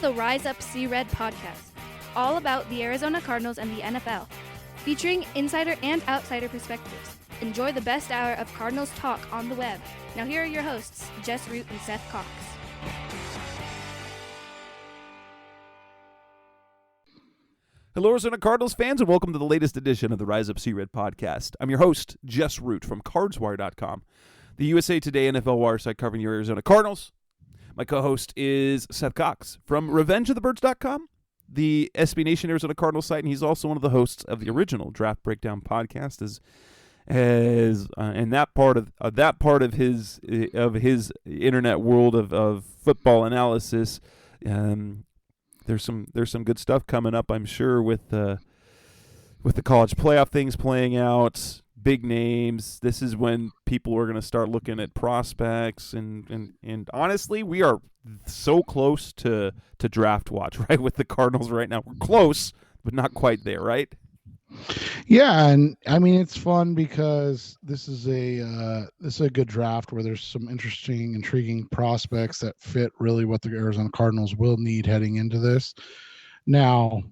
the Rise Up See Red podcast, all about the Arizona Cardinals and the NFL, featuring insider and outsider perspectives. Enjoy the best hour of Cardinals talk on the web. Now here are your hosts, Jess Root and Seth Cox. Hello, Arizona Cardinals fans, and welcome to the latest edition of the Rise Up See Red podcast. I'm your host, Jess Root from CardsWire.com, the USA Today NFL wire site covering your Arizona Cardinals. My co-host is Seth Cox from RevengeOfTheBirds.com, the SB Nation Arizona Cardinals site, and he's also one of the hosts of the original Draft Breakdown podcast. And that part of his internet world of football analysis. There's some good stuff coming up, I'm sure, with the college playoff things playing out, big names. This is when people are going to start looking at prospects, and honestly, we are so close to draft watch, right, with the Cardinals right now. We're close, but not quite there, right? Yeah, and I mean it's fun because this is a good draft where there's some interesting, intriguing prospects that fit really what the Arizona Cardinals will need heading into this. Now,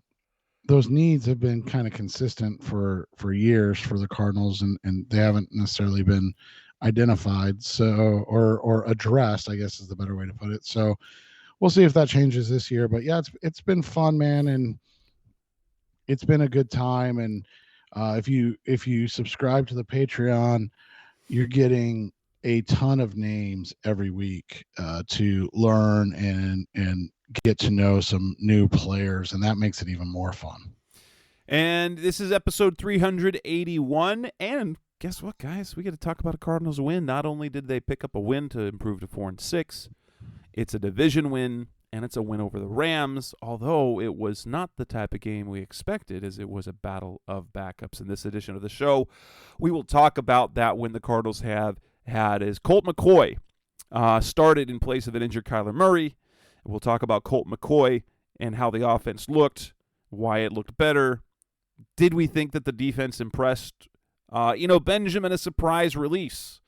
those needs have been kind of consistent for years for the Cardinals, and they haven't necessarily been identified, so or addressed, I guess is the better way to put it. So we'll see if that changes this year. But yeah, it's been fun, man, and it's been a good time. And if you subscribe to the Patreon, you're getting a ton of names every week to learn and get to know some new players, and that makes it even more fun. And this is episode 381, and guess what, guys? We get to talk about a Cardinals win. Not only did they pick up a win to improve to 4-6, it's a division win, and it's a win over the Rams, although it was not the type of game we expected, as it was a battle of backups. In this edition of the show, we will talk about that win the Cardinals have had as Colt McCoy started in place of an injured Kyler Murray. We'll talk about Colt McCoy and how the offense looked, why it looked better. Did we think that the defense impressed? Eno Benjamin, a surprise release.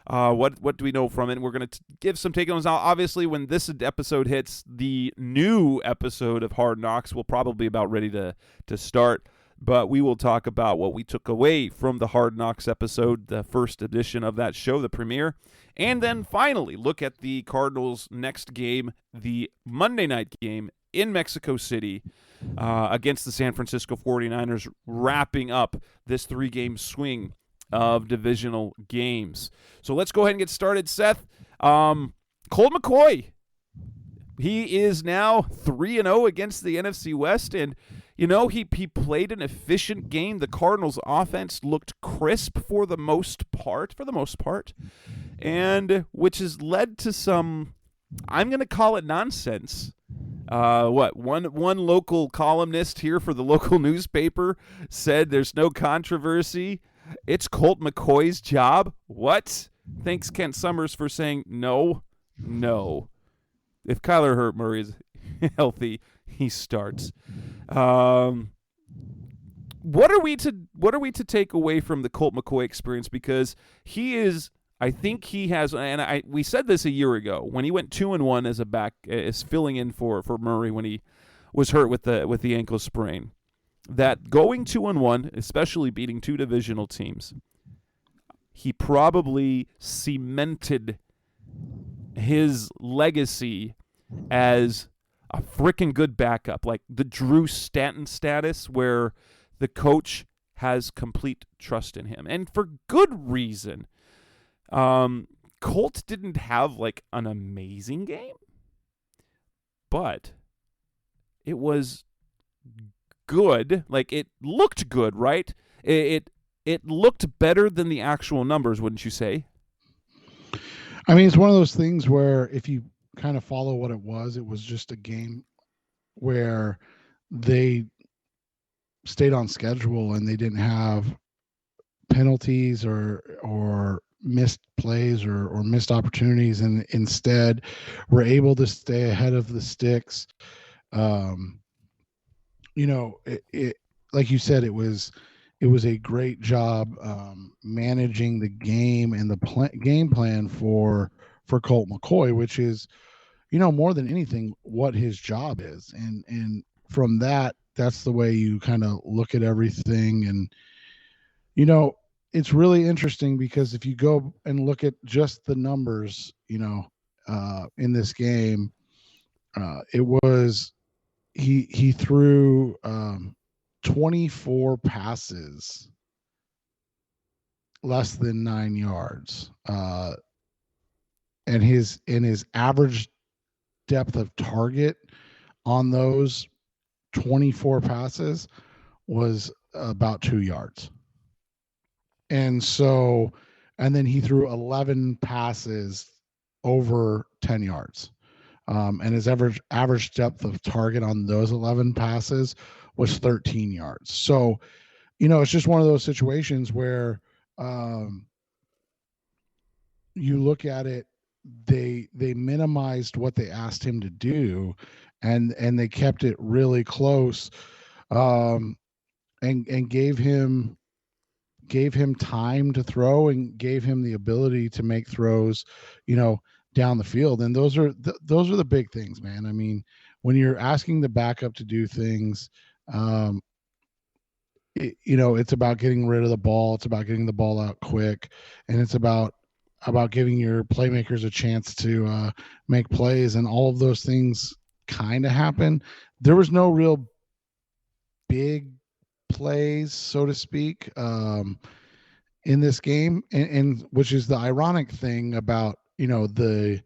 What do we know from it? And we're going to give some take-ons. Now, obviously, when this episode hits, the new episode of Hard Knocks will probably be about ready to start. But we will talk about what we took away from the Hard Knocks episode, the first edition of that show, the premiere. And then finally look at the Cardinals' next game, the Monday night game in Mexico City against the San Francisco 49ers, wrapping up this 3-game swing of divisional games. So let's go ahead and get started, Seth. Colt McCoy, he is now 3-0 against the NFC West, and he played an efficient game. The Cardinals offense looked crisp for the most part, and which has led to some, I'm going to call it nonsense. One local columnist here for the local newspaper said there's no controversy. It's Colt McCoy's job. What? Thanks, Kent Summers, for saying no. If Kyler Murray is healthy, he starts. What are we to take away from the Colt McCoy experience? Because he is, I think he has, and we said this a year ago when he went 2-1 as a back, as filling in for Murray when he was hurt with the ankle sprain. That going 2-1, especially beating two divisional teams, he probably cemented his legacy as a freaking good backup, like the Drew Stanton status, where the coach has complete trust in him, and for good reason. Colt didn't have like an amazing game, but it was good. Like, it looked good, right? It looked better than the actual numbers, wouldn't you say? I mean, it's one of those things where if you kind of follow what it was just a game where they stayed on schedule and they didn't have penalties or missed plays or missed opportunities, and instead were able to stay ahead of the sticks. It like you said, it was a great job managing the game and the game plan for Colt McCoy, which is more than anything, what his job is. And from that's the way you kind of look at everything. And, it's really interesting because if you go and look at just the numbers, in this game, it was, he threw 24 passes less than 9 yards. And his average depth of target on those 24 passes was about 2 yards. And then he threw 11 passes over 10 yards. And his average depth of target on those 11 passes was 13 yards. So, it's just one of those situations where you look at it, they minimized what they asked him to do, and they kept it really close, and gave him time to throw and gave him the ability to make throws, down the field. And those are the big things, man. I mean, when you're asking the backup to do things, it's about getting rid of the ball. It's about getting the ball out quick, and it's about giving your playmakers a chance to make plays. And all of those things kind of happen. There was no real big plays, so to speak, in this game, and which is the ironic thing about the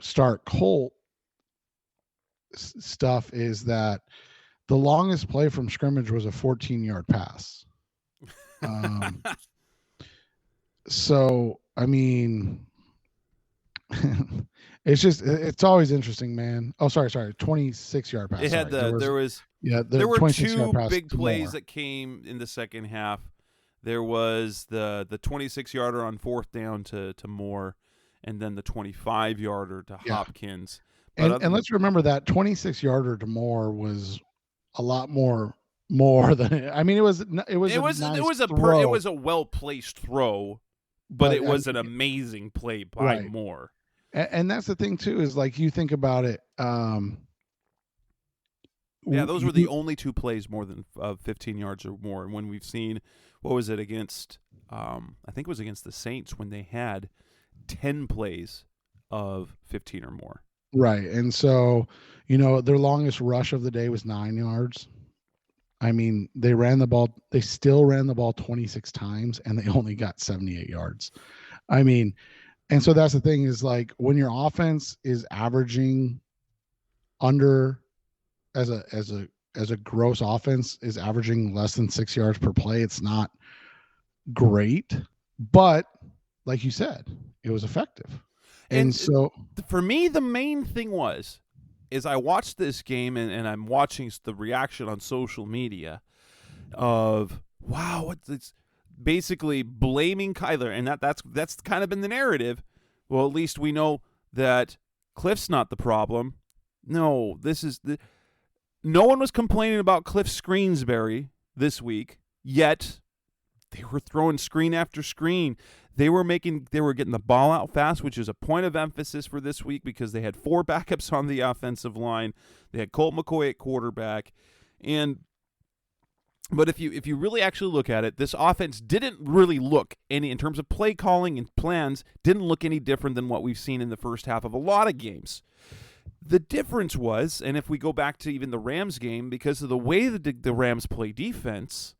start Colt stuff is that the longest play from scrimmage was a 14-yard pass. So I mean, it's always interesting, man. Oh, sorry, 26-yard pass. It had there were 2 big plays that came in the second half. There was the 26-yarder on 4th down to Moore, and then the 25-yarder to Hopkins. And let's remember that 26-yarder to Moore was a lot more than, I mean, it was a well-placed throw, but it was an amazing play by Moore. And that's the thing too, is like, you think about it. Those were the only 2 plays more than 15 yards or more. And when we've seen, what was it against? I think it was against the Saints when they had 10 plays of 15 or more. Right. And so, their longest rush of the day was 9 yards. I mean, they still ran the ball 26 times, and they only got 78 yards. I mean, and so that's the thing, is like, when your offense is averaging under, as a gross offense is averaging less than 6 yards per play, it's not great, but like you said, it was effective. And so for me, the main thing is I watched this game and I'm watching the reaction on social media of, wow, it's basically blaming Kyler, and that's kind of been the narrative. Well, at least we know that Cliff's not the problem. No, no one was complaining about Cliff Screensbury this week, yet they were throwing screen after screen. They were getting the ball out fast, which is a point of emphasis for this week because they had 4 backups on the offensive line. They had Colt McCoy at quarterback. But if you really actually look at it, this offense didn't really look any, in terms of play calling and plans, didn't look any different than what we've seen in the first half of a lot of games. The difference was, and if we go back to even the Rams game, because of the way that the Rams play defense,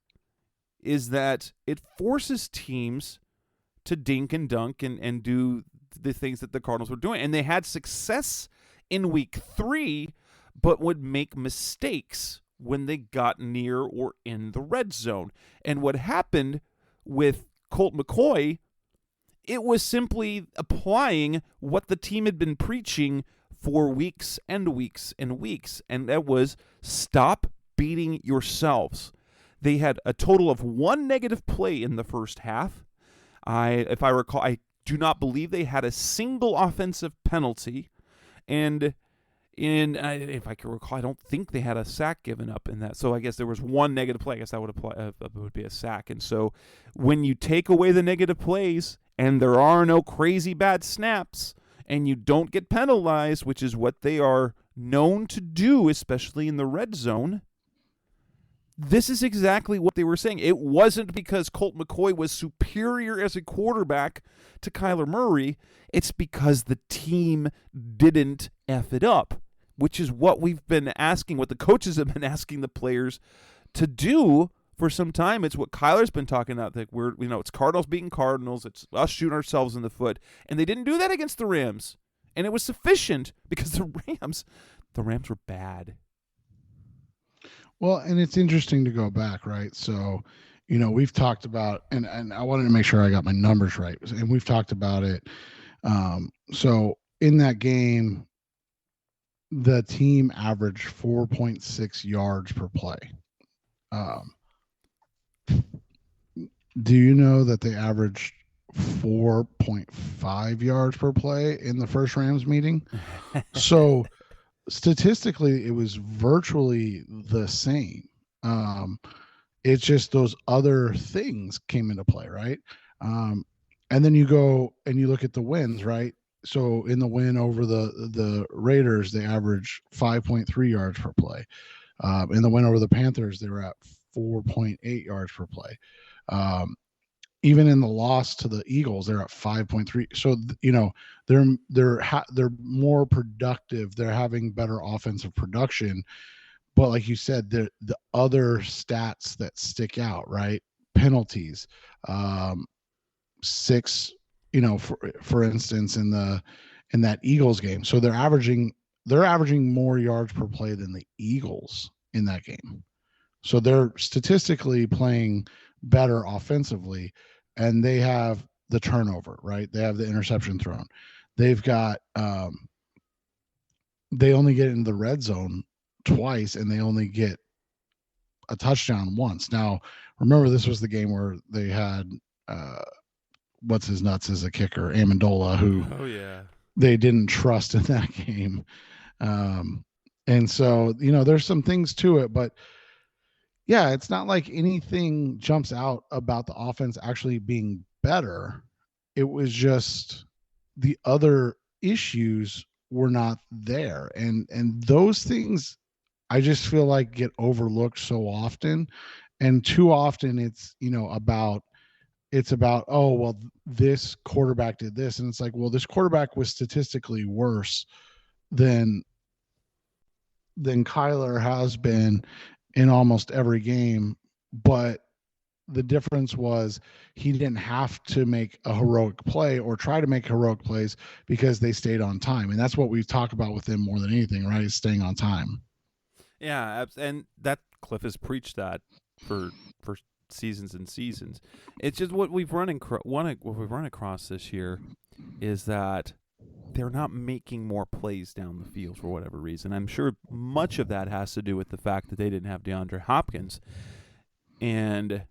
is that it forces teams to dink and dunk and do the things that the Cardinals were doing. And they had success in week 3, but would make mistakes when they got near or in the red zone. And what happened with Colt McCoy, it was simply applying what the team had been preaching for weeks and weeks and weeks, and that was stop beating yourselves. They had a total of 1 negative play in the first half. If I recall, I do not believe they had a single offensive penalty, and if I can recall, I don't think they had a sack given up in that. So I guess there was 1 negative play. I guess that would apply. Would be a sack. And so when you take away the negative plays and there are no crazy bad snaps, and you don't get penalized, which is what they are known to do, especially in the red zone, this is exactly what they were saying. It wasn't because Colt McCoy was superior as a quarterback to Kyler Murray. It's because the team didn't F it up, which is what we've been asking, what the coaches have been asking the players to do for some time. It's what Kyler's been talking about. That it's Cardinals beating Cardinals. It's us shooting ourselves in the foot. And they didn't do that against the Rams. And it was sufficient because the Rams were bad. Well, and it's interesting to go back, right? So, we've talked about, and I wanted to make sure I got my numbers right, and we've talked about it. So in that game, the team averaged 4.6 yards per play. Do you know that they averaged 4.5 yards per play in the first Rams meeting? So statistically, it was virtually the same. It's just those other things came into play, right? And then you go and you look at the wins, right? So in the win over the Raiders, they averaged 5.3 yards per play. In the win over the Panthers, they were at 4.8 yards per play. Even in the loss to the Eagles, they're at 5.3. So they're more productive. They're having better offensive production. But like you said, the other stats that stick out, right? Penalties, 6. For instance, in that Eagles game. So they're averaging more yards per play than the Eagles in that game. So they're statistically playing better offensively, and they have the turnover, right? They have the interception thrown. They've got they only get into the red zone twice, and they only get a touchdown once. Now, remember, this was the game where they had what's his nuts as a kicker, Amendola, who they didn't trust in that game. And so, there's some things to it, but yeah, it's not like anything jumps out about the offense actually being better. It was just the other issues were not there. And those things I just feel like get overlooked so often. And too often it's, about, oh, well, this quarterback did this. And it's like, well, this quarterback was statistically worse than Kyler has been in almost every game. But the difference was he didn't have to make a heroic play or try to make heroic plays because they stayed on time. And that's what we've talked about with him more than anything, right? Is staying on time. Yeah, and that Cliff has preached that for seasons and seasons. It's just what we've run across this year is that they're not making more plays down the field for whatever reason. I'm sure much of that has to do with the fact that they didn't have DeAndre Hopkins, and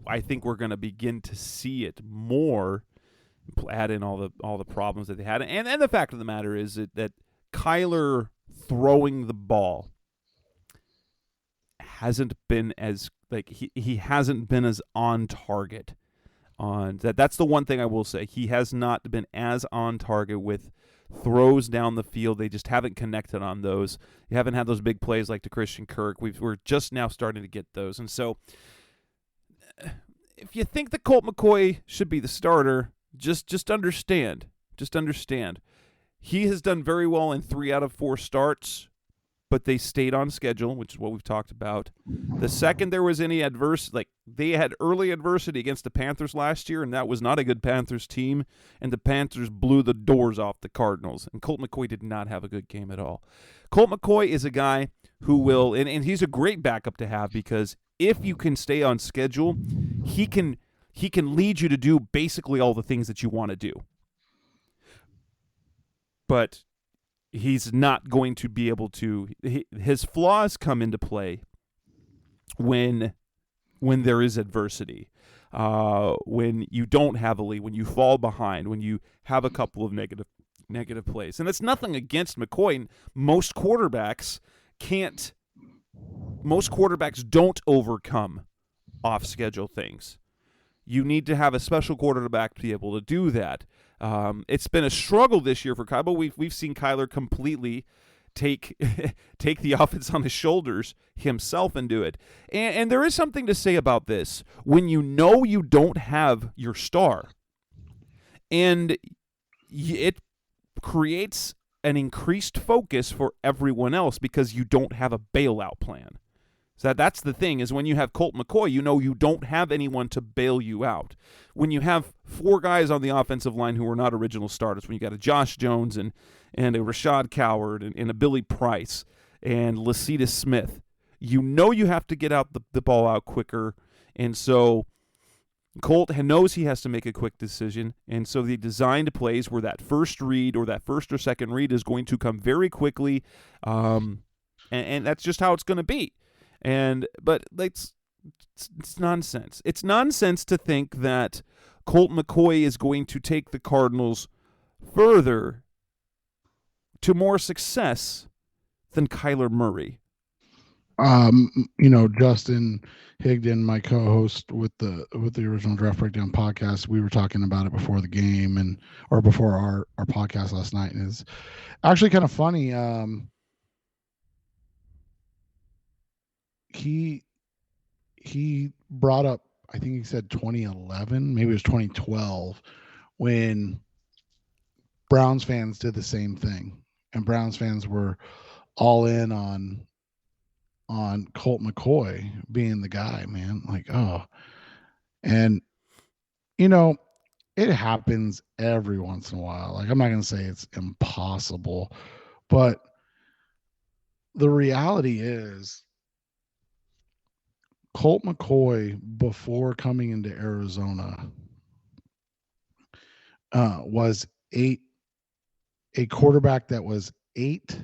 I think we're going to begin to see it more. Add in all the problems that they had, and the fact of the matter is that Kyler throwing the ball hasn't been as he hasn't been as on target on that. That's the one thing I will say. He has not been as on target with throws down the field. They just haven't connected on those. You haven't had those big plays like to Christian Kirk. We're just now starting to get those. And so if you think that Colt McCoy should be the starter, just understand. Just understand. He has done very well in 3 out of 4 starts, but they stayed on schedule, which is what we've talked about. The second there was any they had early adversity against the Panthers last year, and that was not a good Panthers team, and the Panthers blew the doors off the Cardinals, and Colt McCoy did not have a good game at all. Colt McCoy is a guy who will, and he's a great backup to have, because if you can stay on schedule, he can lead you to do basically all the things that you want to do. But he's not going to be able to. His flaws come into play when there is adversity, when you don't have a lead, when you fall behind, when you have a couple of negative plays. And it's nothing against McCoy. Most quarterbacks don't overcome off-schedule things. You need to have a special quarterback to be able to do that. It's been a struggle this year for Kyler, but we've seen Kyler completely take the offense on his shoulders himself and do it. And there is something to say about this. When you know you don't have your star, and it creates an increased focus for everyone else because you don't have a bailout plan. So that's the thing, is when you have Colt McCoy, you know you don't have anyone to bail you out. When you have 4 guys on the offensive line who are not original starters, when you got a Josh Jones and a Rashad Coward and a Billy Price and Lacita Smith, you know you have to get out the ball out quicker. And so Colt knows he has to make a quick decision, and so they designed plays where that first read or that first or second read is going to come very quickly, and that's just how it's going to be. But it's nonsense. It's nonsense to think that Colt McCoy is going to take the Cardinals further to more success than Kyler Murray. Justin Higdon, my co-host with the original Draft Breakdown podcast, we were talking about it before the game or before our podcast last night, and it's actually kind of funny. He brought up, I think he said 2011, maybe it was 2012, when Browns fans did the same thing, and Browns fans were all in on Colt McCoy being the guy, man. Like, oh, and it happens every once in a while. Like, I'm not going to say it's impossible, but the reality is Colt McCoy, before coming into Arizona, was a quarterback that was 8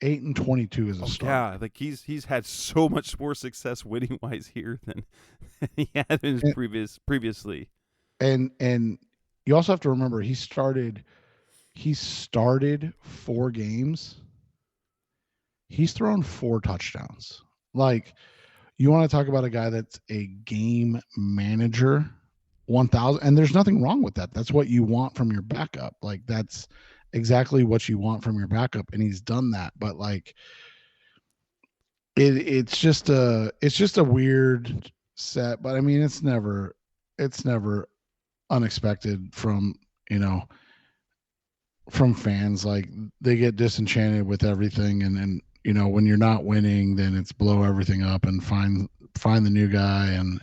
and 22 as a starter. Yeah, like he's had so much more success winning wise here than he had in his previously. And you also have to remember he started 4 games. He's thrown 4 touchdowns. Like, you want to talk about a guy that's a game manager, 1,000, and there's nothing wrong with that. That's what you want from your backup. Like, that's exactly what you want from your backup, and he's done that. But like, it's just a weird set. But I mean, it's never unexpected from fans. Like, they get disenchanted with everything, and when you're not winning, then it's blow everything up and find the new guy, and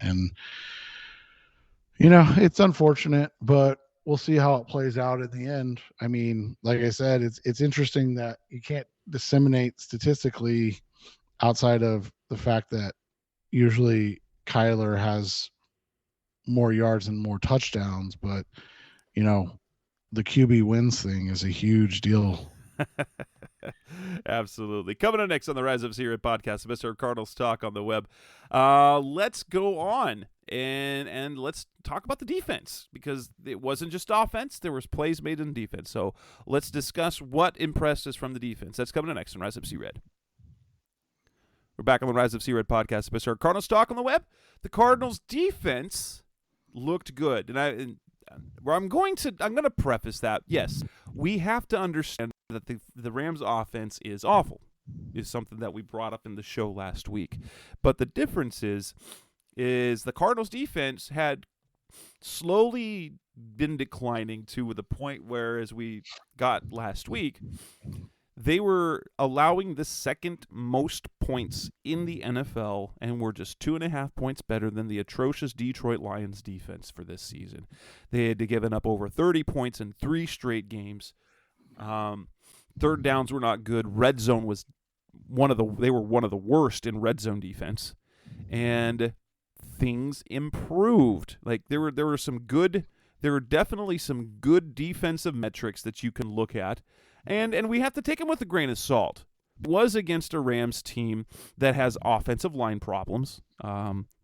it's unfortunate, but we'll see how it plays out in the end. I mean, like I said, it's interesting that you can't disseminate statistically outside of the fact that usually Kyler has more yards and more touchdowns, but the QB wins thing is a huge deal. Absolutely. Coming up next on the Rise Up Zero podcast, Mr. Cardinals Talk on the web. Let's go on and let's talk about the defense, because it wasn't just offense. There was plays made in defense. So let's discuss what impressed us from the defense. That's coming up next on Rise Up Red. We're back on the Rise Up Red podcast, Mr. Cardinals Talk on the web. The Cardinals defense looked good, and I'm going to preface that. Yes, we have to understand that the Rams offense is awful, is something that we brought up in the show last week. But the difference is the Cardinals defense had slowly been declining to the point where, as we got last week, they were allowing the second most points in the NFL and were just 2.5 points better than the atrocious Detroit Lions defense for this season. They had given up over 30 points in 3 straight games. Third downs were not good. Red zone was they were one of the worst in red zone defense. And things improved. Like, there were definitely some good defensive metrics that you can look at. And we have to take them with a grain of salt. It was against a Rams team that has offensive line problems.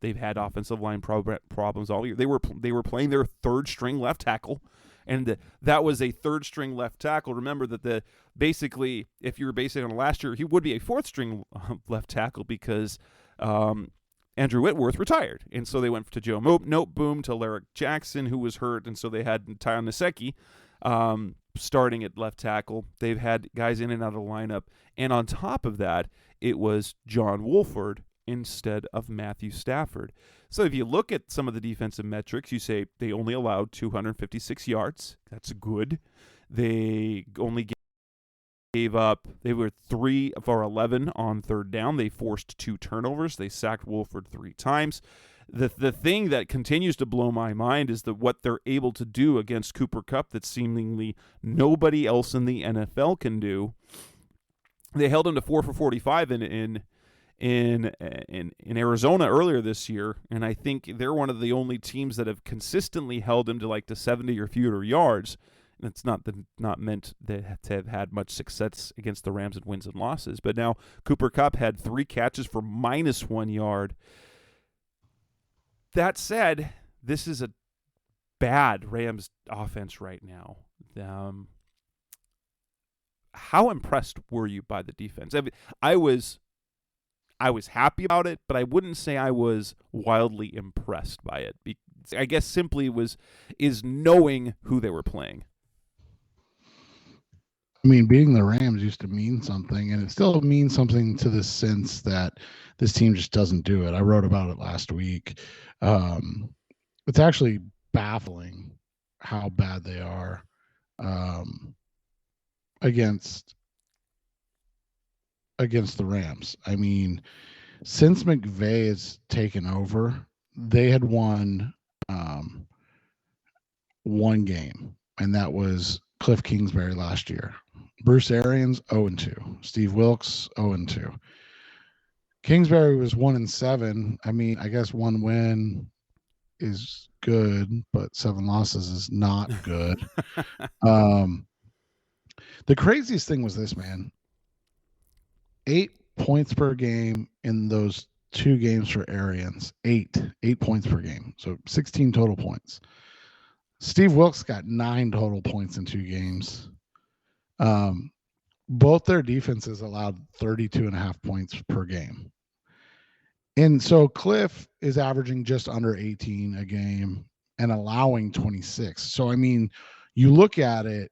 They've had offensive line problems all year. They were playing their third string left tackle, and that was a third string left tackle. Remember that basically, if you were basing it on last year, he would be a fourth string left tackle, because and Andrew Whitworth retired. And so they went to Joe Noteboom, to Larrick Jackson, who was hurt, and so they had Tyron Nasecki starting at left tackle. They've had guys in and out of the lineup. And on top of that, it was John Wolford instead of Matthew Stafford. So if you look at some of the defensive metrics, you say they only allowed 256 yards. That's good. They only gave up, they were 3 for 11 on third down. They forced 2 turnovers. They sacked Wolford 3 times. The thing that continues to blow my mind is what they're able to do against Cooper Kupp that seemingly nobody else in the NFL can do. They held him to 4 for 45 in Arizona earlier this year, and I think they're one of the only teams that have consistently held him to 70 or fewer yards. And it's not meant to have had much success against the Rams in wins and losses. But now Cooper Kupp had 3 catches for -1 yard. That said, this is a bad Rams offense right now. How impressed were you by the defense? I was happy about it, but I wouldn't say I was wildly impressed by it. I guess simply is knowing who they were playing. I mean, beating the Rams used to mean something, and it still means something to the sense that this team just doesn't do it. I wrote about it last week. It's actually baffling how bad they are against the Rams. I mean, since McVay has taken over, they had won one game, and that was Cliff Kingsbury last year. Bruce Arians 0-2. Steve Wilkes 0-2. Kingsbury was 1-7. I mean, I guess 1 win is good, but 7 losses is not good. The craziest thing was this, man. 8 points per game in those 2 games for Arians. 8 points per game. So 16 total points. Steve Wilkes got 9 total points in 2 games. Both their defenses allowed 32.5 points per game. And so Cliff is averaging just under 18 a game and allowing 26. So, I mean, you look at it,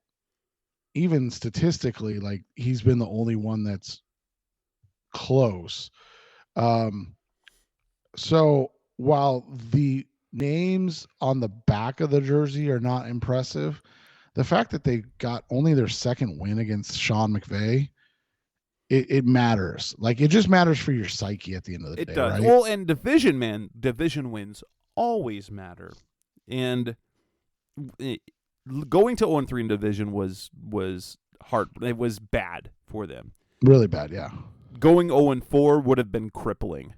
even statistically, he's been the only one that's close. So while the names on the back of the jersey are not impressive, the fact that they got only their second win against Sean McVay, it matters. It just matters for your psyche at the end of the day. It does. Right? Well, and division wins always matter. And going to 0-3 in division was hard. It was bad for them. Really bad, yeah. Going 0-4 would have been crippling.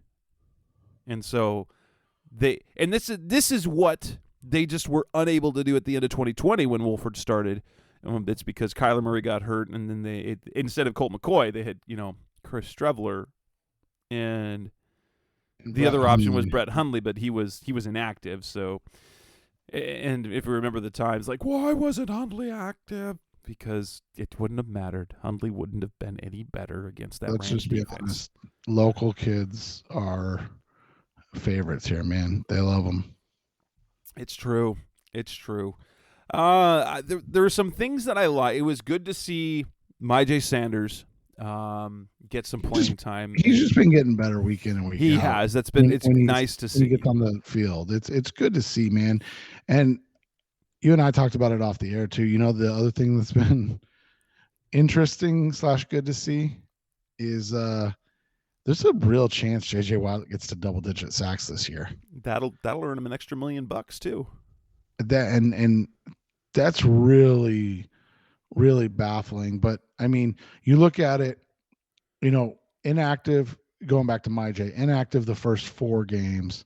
And so this is what they just were unable to do at the end of 2020 when Wolford started. It's because Kyler Murray got hurt, and then instead of Colt McCoy, they had Chris Streveler, and the other option was Brett Hundley, but he was inactive. So, and if you remember the times, why wasn't Hundley active? Because it wouldn't have mattered. Hundley wouldn't have been any better against that. Let's Rams just be honest. Local kids are favorites here, man. They love them. It's true. There are some things that I like. It was good to see Myjai Sanders get some playing time. He's just been getting better week in and week out. He has. It's nice to see. When he gets on the field. It's good to see, man. And you and I talked about it off the air too. The other thing that's been interesting / good to see is there's a real chance J.J. Watt gets to double-digit sacks this year. That'll earn him an extra $1 million too. That and that's really, really baffling. But I mean, you look at it, inactive. Going back to Myjai, inactive the first 4 games.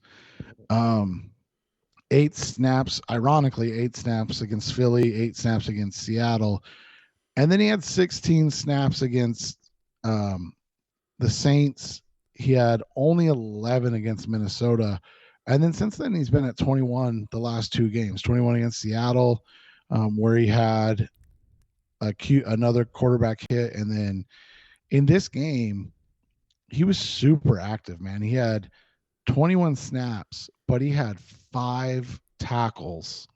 8 snaps. Ironically, 8 snaps against Philly, 8 snaps against Seattle, and then he had 16 snaps against the Saints. He had only 11 against Minnesota. And then since then, he's been at 21 the last 2 games, 21 against Seattle, where he had another quarterback hit. And then in this game, he was super active, man. He had 21 snaps, but he had 5 tackles,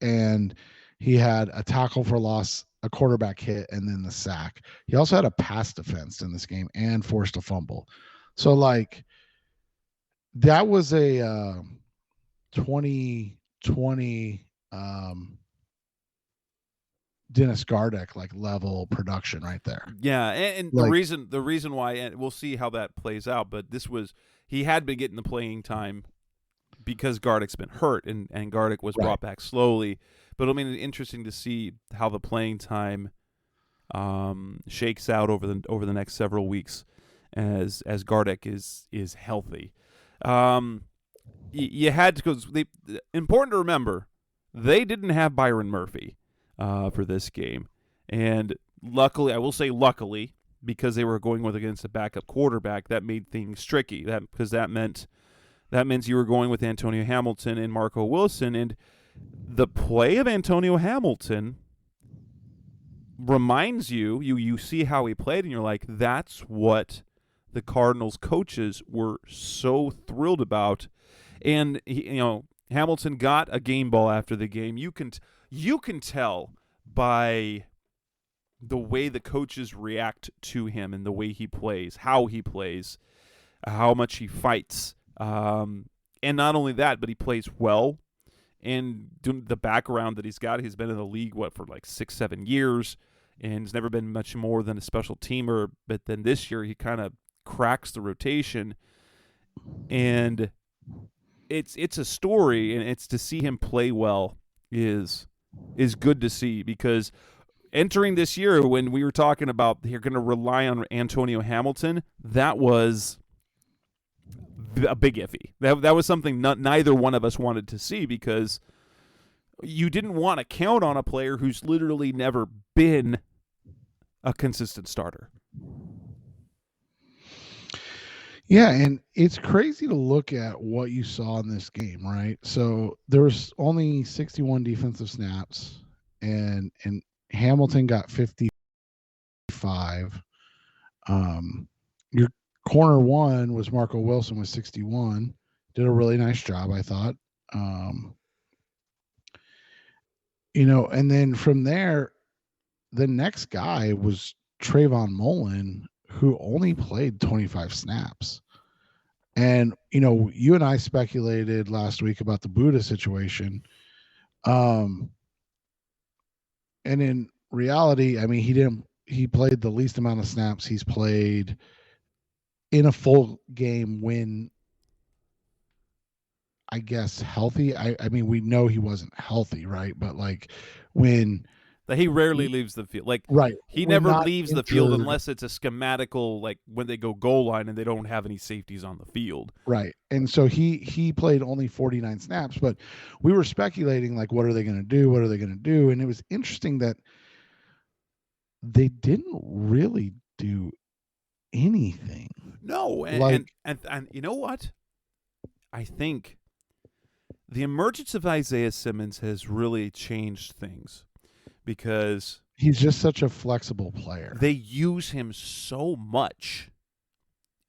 and he had a tackle for loss, a quarterback hit, and then the sack. He also had a pass defense in this game and forced a fumble. So like that was a 2020 Dennis Gardeck like level production right there. Yeah, and Like, the reason why, and we'll see how that plays out, but he had been getting the playing time because Gardeck's been hurt, and Gardeck was brought back slowly. But I mean, it's interesting to see how the playing time shakes out over the next several weeks as Gardeck is healthy. You had to, because important to remember, they didn't have Byron Murphy for this game, and luckily, I will say luckily, because they were going against a backup quarterback, that made things tricky. Because that meant you were going with Antonio Hamilton and Marco Wilson, and the play of Antonio Hamilton reminds you see how he played, and you're like, that's what the Cardinals coaches were so thrilled about. And Hamilton got a game ball after the game. You can tell by the way the coaches react to him and the way he plays, how he plays, how much he fights. And not only that, but he plays well. And the background that he's got, he's been in the league, for like 6-7 years, and he's never been much more than a special teamer. But then this year, he kind of cracks the rotation. And it's a story, and it's to see him play well is good to see, because entering this year, when we were talking about you're going to rely on Antonio Hamilton, that was a big iffy. That was something neither one of us wanted to see, because you didn't want to count on a player who's literally never been a consistent starter. Yeah, and it's crazy to look at what you saw in this game, right? So there was only 61 defensive snaps, and Hamilton got 55. Your corner one was Marco Wilson with 61. Did a really nice job, I thought. And then from there, the next guy was Trayvon Mullen, who only played 25 snaps. And, you and I speculated last week about the Buddha situation. And in reality, I mean, he played the least amount of snaps he's played in a full game when, I guess, healthy. I mean, we know he wasn't healthy, right? But like when he rarely leaves the field. Like, right. He never leaves the field unless it's a schematical, like when they go goal line and they don't have any safeties on the field. Right. And so he played only 49 snaps, but we were speculating, like, what are they going to do? What are they going to do? And it was interesting that they didn't really do anything. No. And you know what? I think the emergence of Isaiah Simmons has really changed things, because he's just such a flexible player. They use him so much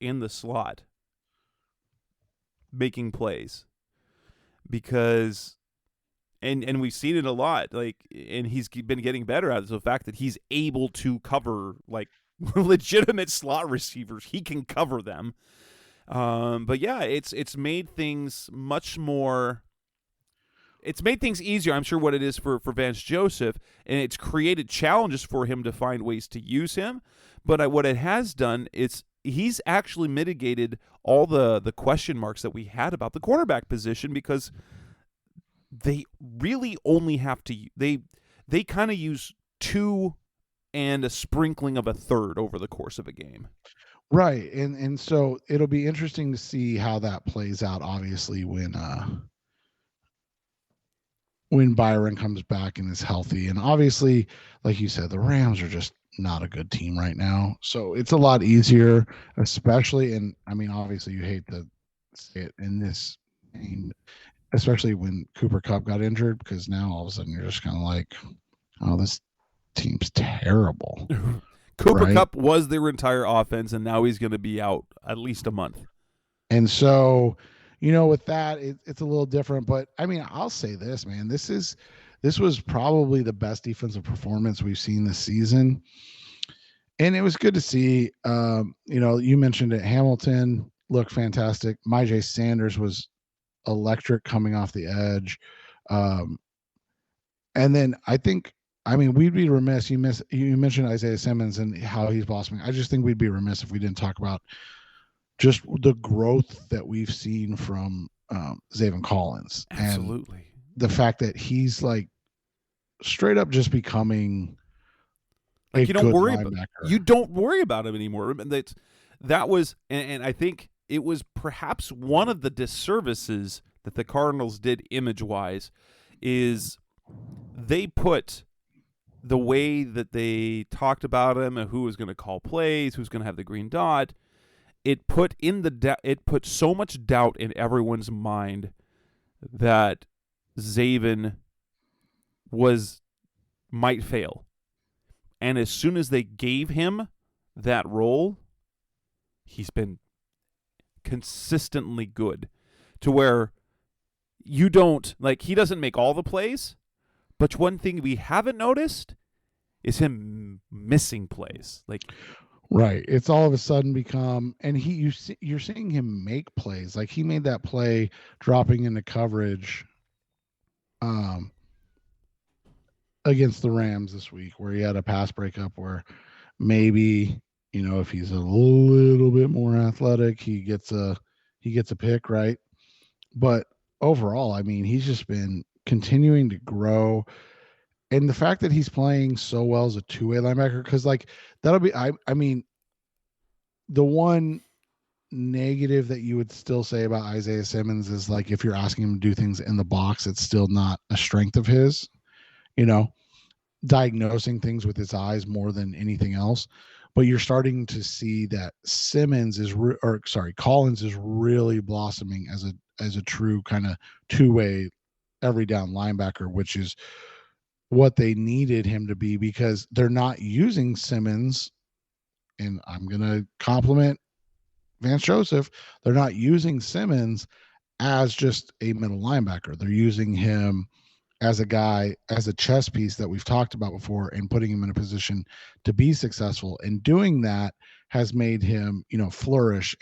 in the slot, making plays, because and we've seen it a lot. Like, and he's been getting better at it. So the fact that he's able to cover like legitimate slot receivers, he can cover them. But yeah, it's made things much more. It's made things easier, I'm sure, what it is for Vance Joseph, and it's created challenges for him to find ways to use him. But what it has done is he's actually mitigated all the question marks that we had about the cornerback position, because they really only have to they kind of use 2 and a sprinkling of a third over the course of a game. Right, and so it'll be interesting to see how that plays out, obviously, when Byron comes back and is healthy. And obviously, like you said, the Rams are just not a good team right now. So it's a lot easier, especially, and I mean, obviously you hate to say it in this game, especially when Cooper Kupp got injured, because now all of a sudden you're just kind of like, oh, this team's terrible. Cooper Kupp was their entire offense, and now he's going to be out at least a month. And so, with that, it's a little different. But I mean, I'll say this, man. This was probably the best defensive performance we've seen this season. And it was good to see. You mentioned it. Hamilton looked fantastic. Myjai Sanders was electric coming off the edge. And then we'd be remiss. You mentioned Isaiah Simmons and how he's blossoming. I just think we'd be remiss if we didn't talk about just the growth that we've seen from Zaven Collins. Absolutely. And the fact that he's like straight up just becoming you don't worry about him anymore. That was, and I think it was perhaps one of the disservices that the Cardinals did image-wise is they put the way that they talked about him and who was going to call plays, who's going to have the green dot. It put so much doubt in everyone's mind that Zaven might fail. And as soon as they gave him that role, he's been consistently good to where he doesn't make all the plays, but one thing we haven't noticed is him missing plays. Right. It's all of a sudden become, and you're seeing him make plays. Like he made that play dropping into coverage against the Rams this week where he had a pass breakup where maybe, if he's a little bit more athletic, he gets a pick, right? But overall, I mean, he's just been continuing to grow. And the fact that he's playing so well as a two-way linebacker, because that'll be, I mean, the one negative that you would still say about Isaiah Simmons is if you're asking him to do things in the box, it's still not a strength of his, diagnosing things with his eyes more than anything else. But you're starting to see that Collins is really blossoming as a true kind of two-way every down linebacker, which is what they needed him to be because they're not using Simmons. And I'm going to compliment Vance Joseph. They're not using Simmons as just a middle linebacker. They're using him as a guy, as a chess piece that we've talked about before and putting him in a position to be successful. And doing that has made him, flourish.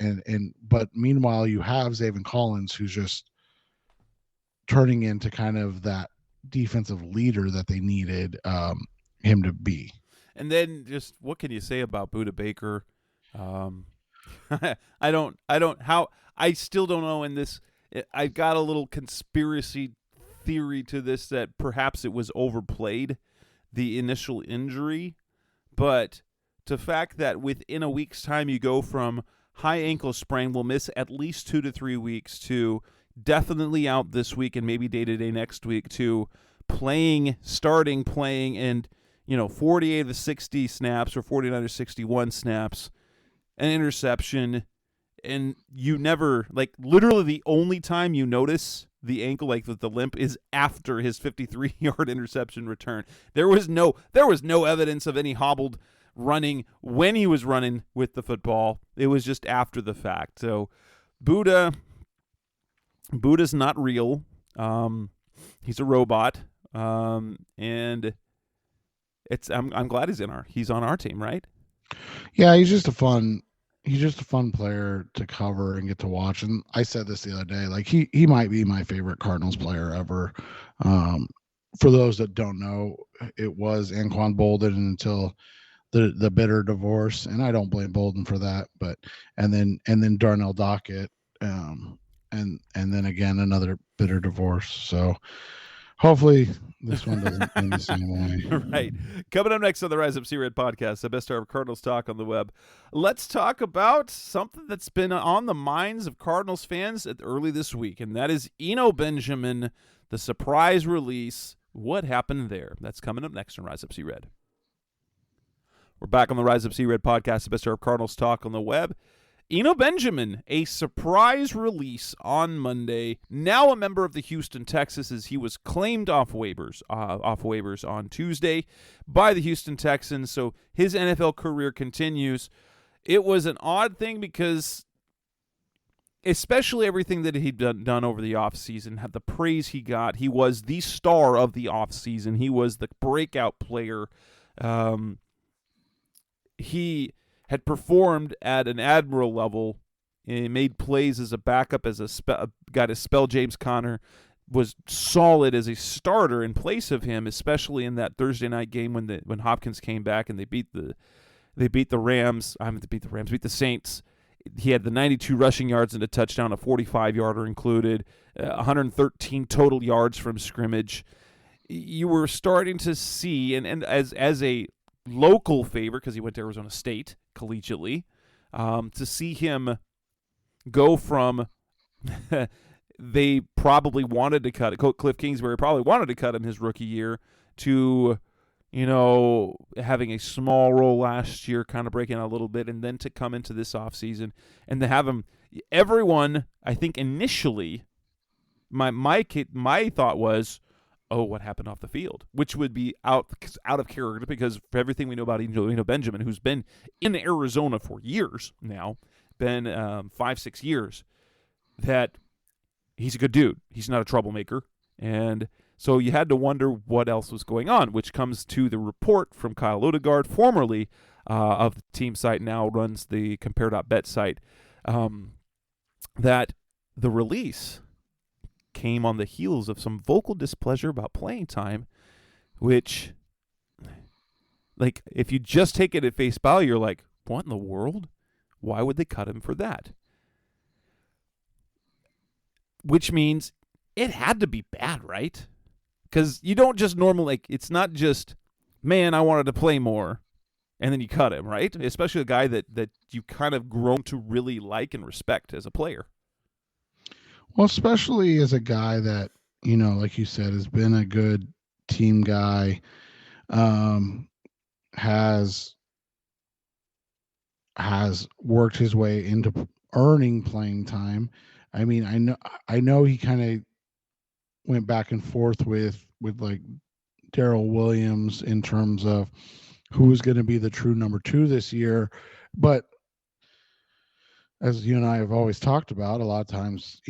But meanwhile, you have Zaven Collins, who's just turning into kind of that defensive leader that they needed him to be. And then just what can you say about Budda Baker? I still don't know in this. I got a little conspiracy theory to this that perhaps it was overplayed, the initial injury, but the fact that within a week's time you go from high ankle sprain, will miss at least 2 to 3 weeks, to definitely out this week and maybe day-to-day next week, to starting playing and 48 of the 60 snaps or 49 or 61 snaps, an interception, and you never, literally the only time you notice the ankle, with the limp, is after his 53-yard interception return. There was no evidence of any hobbled running when he was running with the football. It was just after the fact. So Budda's not real. He's a robot. And I'm glad he's on our team, right? Yeah, he's just a fun player to cover and get to watch. And I said this the other day, he might be my favorite Cardinals player ever. For those that don't know, it was Anquan Boldin until the bitter divorce, and I don't blame Bolden for that. But and then Darnell Dockett, and then again another bitter divorce. So hopefully this one doesn't end the same way. Right. Coming up next on the Rise Up Sea Red podcast, the best hour of Cardinals talk on the web. Let's talk about something that's been on the minds of Cardinals fans early this week, and that is Eno Benjamin, the surprise release. What happened there? That's coming up next on Rise Up Sea Red. We're back on the Rise Up Sea Red podcast, the best hour of Cardinals talk on the web. Eno Benjamin, a surprise release on Monday. Now a member of the Houston Texans, as he was claimed off waivers on Tuesday by the Houston Texans. So his NFL career continues. It was an odd thing because especially everything that he'd done over the offseason, had the praise he got. He was the star of the offseason. He was the breakout player. He had performed at an admiral level and made plays as a backup, as a guy to spell James Conner, was solid as a starter in place of him, especially in that Thursday night game when Hopkins came back and they beat the Rams. Beat the Saints. He had the 92 rushing yards and a touchdown, a 45-yarder included, 113 total yards from scrimmage. You were starting to see, and as a local favor, because he went to Arizona State collegiately, to see him go from they probably wanted to cut it. Cliff Kingsbury probably wanted to cut him his rookie year to, having a small role last year, kind of breaking out a little bit, and then to come into this offseason and to have him. Everyone, I think initially, my thought was, oh, what happened off the field, which would be out of character because for everything we know about Eno Benjamin, who's been in Arizona for years now, been 5-6 years, that he's a good dude. He's not a troublemaker. And so you had to wonder what else was going on, which comes to the report from Kyle Odegaard, formerly of the team site, now runs the compare.bet site, that the release came on the heels of some vocal displeasure about playing time, which, like, if you just take it at face value, you're like, what in the world? Why would they cut him for that? Which means it had to be bad, right? Because you don't just normally, it's not just, man, I wanted to play more, and then you cut him, right? Especially a guy that you kind of grown to really like and respect as a player. Well, especially as a guy that, like you said, has been a good team guy, has worked his way into earning playing time. I mean, I know he kind of went back and forth with like Darrell Williams in terms of who was going to be the true number 2 this year, but as you and I have always talked about, a lot of times,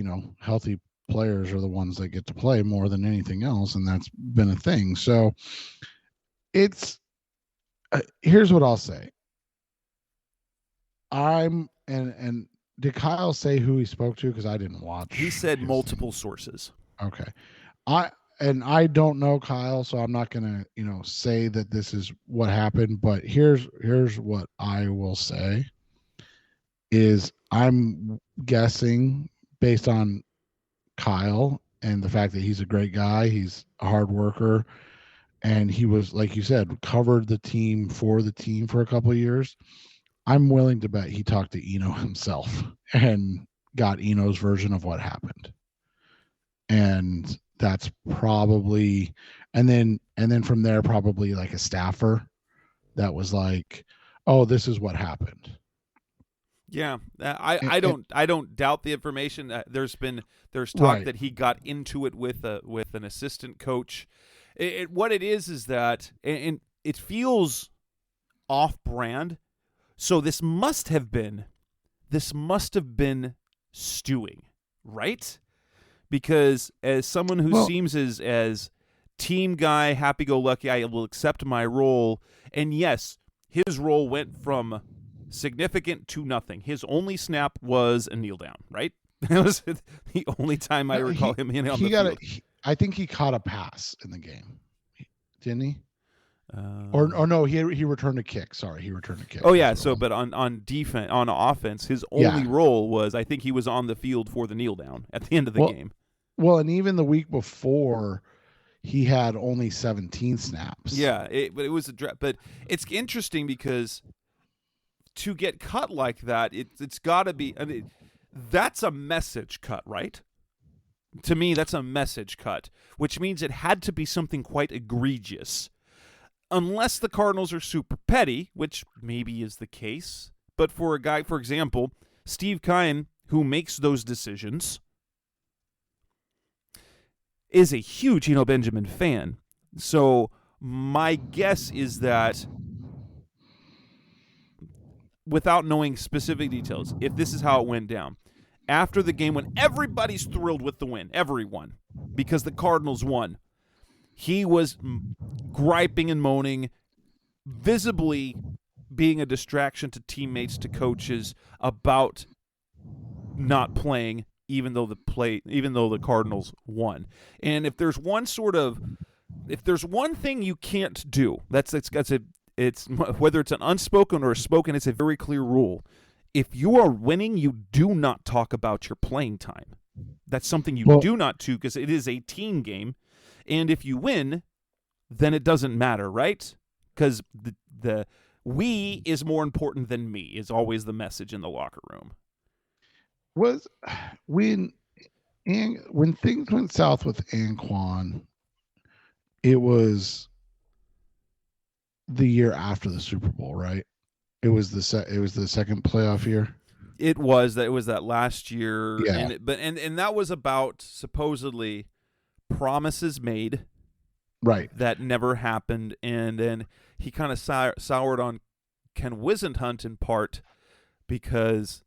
healthy players are the ones that get to play more than anything else, and that's been a thing. So it's here's what I'll say. And did Kyle say who he spoke to? Because I didn't watch. He said multiple sources. Okay. I don't know Kyle, so I'm not gonna, say that this is what happened, but here's what I will say is I'm guessing based on Kyle and the fact that he's a great guy, he's a hard worker, and he was, like you said, covered the team for a couple of years. I'm willing to bet he talked to Eno himself and got Eno's version of what happened. And that's probably, and then from there, probably like a staffer that was like, oh, this is what happened. Yeah, I don't doubt the information. There's talk that he got into it with an assistant coach. What it is that, and it feels off-brand. So this must have been stewing, right? Because as someone who seems as team guy, happy-go-lucky, I will accept my role. And yes, his role went from significant to nothing. His only snap was a kneel down, right? That was the only time I recall him on the field. I think he caught a pass in the game, didn't he? Or no, he returned a kick. Sorry, he returned a kick. Oh yeah, but on defense, on offense, his only role was, I think he was on the field for the kneel down at the end of the game. Well, and even the week before, he had only 17 snaps. Yeah, but it was but it's interesting because to get cut like that, it's got to be. I mean, that's a message cut, right? To me, that's a message cut, which means it had to be something quite egregious. Unless the Cardinals are super petty, which maybe is the case. But for a guy, for example, Steve Keim, who makes those decisions, is a huge Eno Benjamin fan. So my guess is that, without knowing specific details, if this is how it went down, after the game when everybody's thrilled with the win, everyone, because the Cardinals won, he was griping and moaning, visibly being a distraction to teammates, to coaches about not playing, even though the Cardinals won. And if there's one thing you can't do, it's whether it's an unspoken or a spoken, it's a very clear rule. If you are winning, you do not talk about your playing time. That's something you do not do, because it is a team game. And if you win, then it doesn't matter, right? Because the we is more important than me is always the message in the locker room. Was when things went south with Anquan, it was the year after the Super Bowl, right? It was the second playoff year. It was that last year, yeah. And that was about supposedly promises made, right, that never happened, and then he kind of soured on Ken Wisenhunt in part because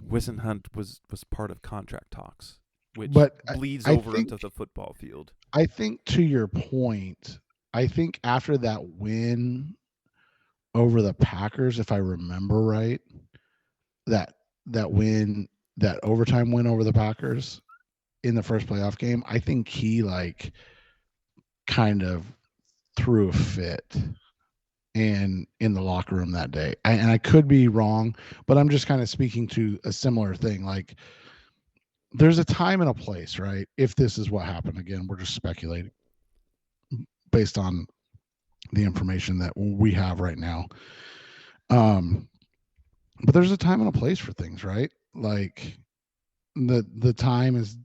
Wisenhunt was part of contract talks, which bleeds over into the football field. I think, to your point, I think after that win over the Packers, if I remember right, that overtime win over the Packers in the first playoff game, I think he kind of threw a fit in the locker room that day. And I could be wrong, but I'm just kind of speaking to a similar thing. Like, there's a time and a place, right? If this is what happened, again, we're just speculating based on the information that we have right now. But there's a time and a place for things, right? Like, the time is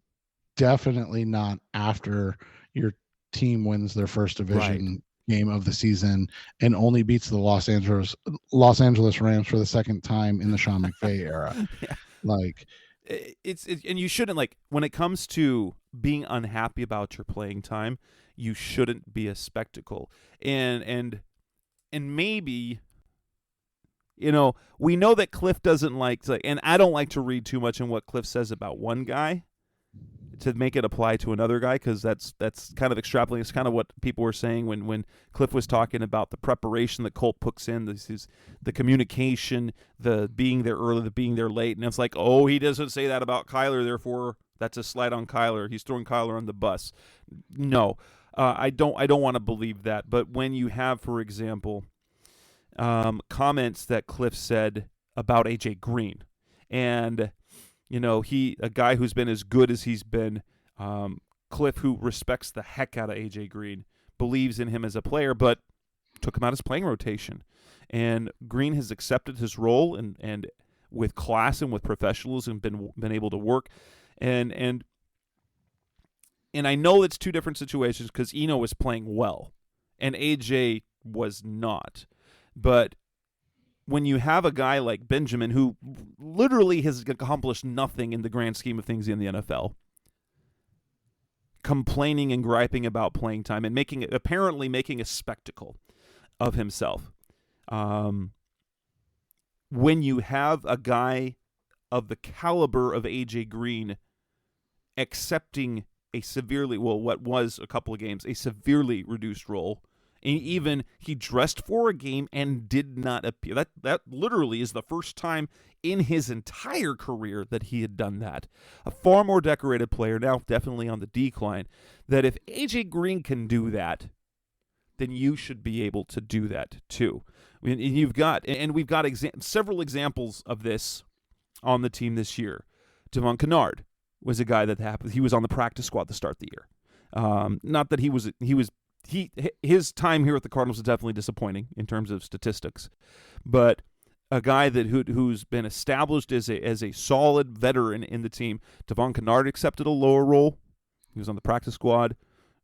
definitely not after your team wins their first division game of the season and only beats the Los Angeles Rams for the second time in the Sean McVay era. Yeah. Like, it's and you shouldn't, when it comes to being unhappy about your playing time, you shouldn't be a spectacle. And maybe, we know that Cliff doesn't like to, and I don't like to read too much in what Cliff says about one guy to make it apply to another guy, because that's kind of extrapolating. It's kind of what people were saying when Cliff was talking about the preparation that Colt puts in, the communication, the being there early, the being there late, and it's like, oh, he doesn't say that about Kyler, therefore that's a slight on Kyler. He's throwing Kyler on the bus. No, I don't want to believe that. But when you have, for example, comments that Cliff said about AJ Green, and a guy who's been as good as he's been, Cliff, who respects the heck out of AJ Green, believes in him as a player, but took him out of his playing rotation. And Green has accepted his role and with class and with professionalism been able to work. And I know it's two different situations, because Eno was playing well and AJ was not. But when you have a guy like Benjamin, who literally has accomplished nothing in the grand scheme of things in the NFL, complaining and griping about playing time and apparently making a spectacle of himself, when you have a guy of the caliber of AJ Green accepting a what was a couple of games, a severely reduced role, and even he dressed for a game and did not appear. That literally is the first time in his entire career that he had done that. A far more decorated player, now definitely on the decline, that if AJ Green can do that, then you should be able to do that too. And we've got several examples of this on the team this year. Devon Kennard was a guy that happened. He was on the practice squad to start the year. Not that his time here at the Cardinals is definitely disappointing in terms of statistics, but a guy who's been established as a solid veteran in the team. Devon Kennard accepted a lower role. He was on the practice squad.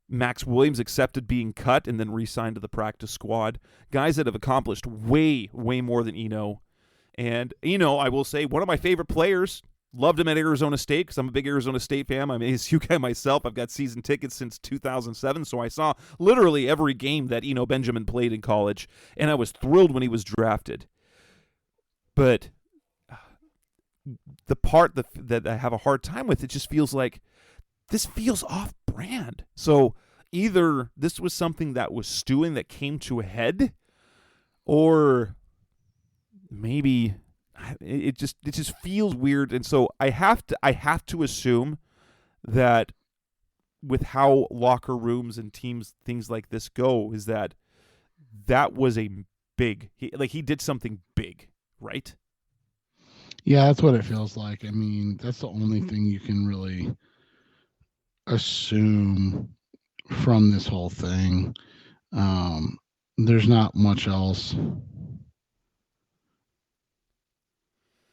Max Williams accepted being cut and then re-signed to the practice squad. Guys that have accomplished way, way more than Eno. And Eno, I will say, one of my favorite players. Loved him at Arizona State because I'm a big Arizona State fan. I'm an ASU guy myself. I've got season tickets since 2007, so I saw literally every game that Eno Benjamin played in college, and I was thrilled when he was drafted. But the part that I have a hard time with, it just feels like this feels off-brand. So either this was something that was stewing that came to a head, or maybe it just feels weird. And so I have to assume that with how locker rooms and teams, things like this go, is that was a big, he did something big, right? Yeah, that's what it feels like. I mean, that's the only thing you can really assume from this whole thing. There's not much else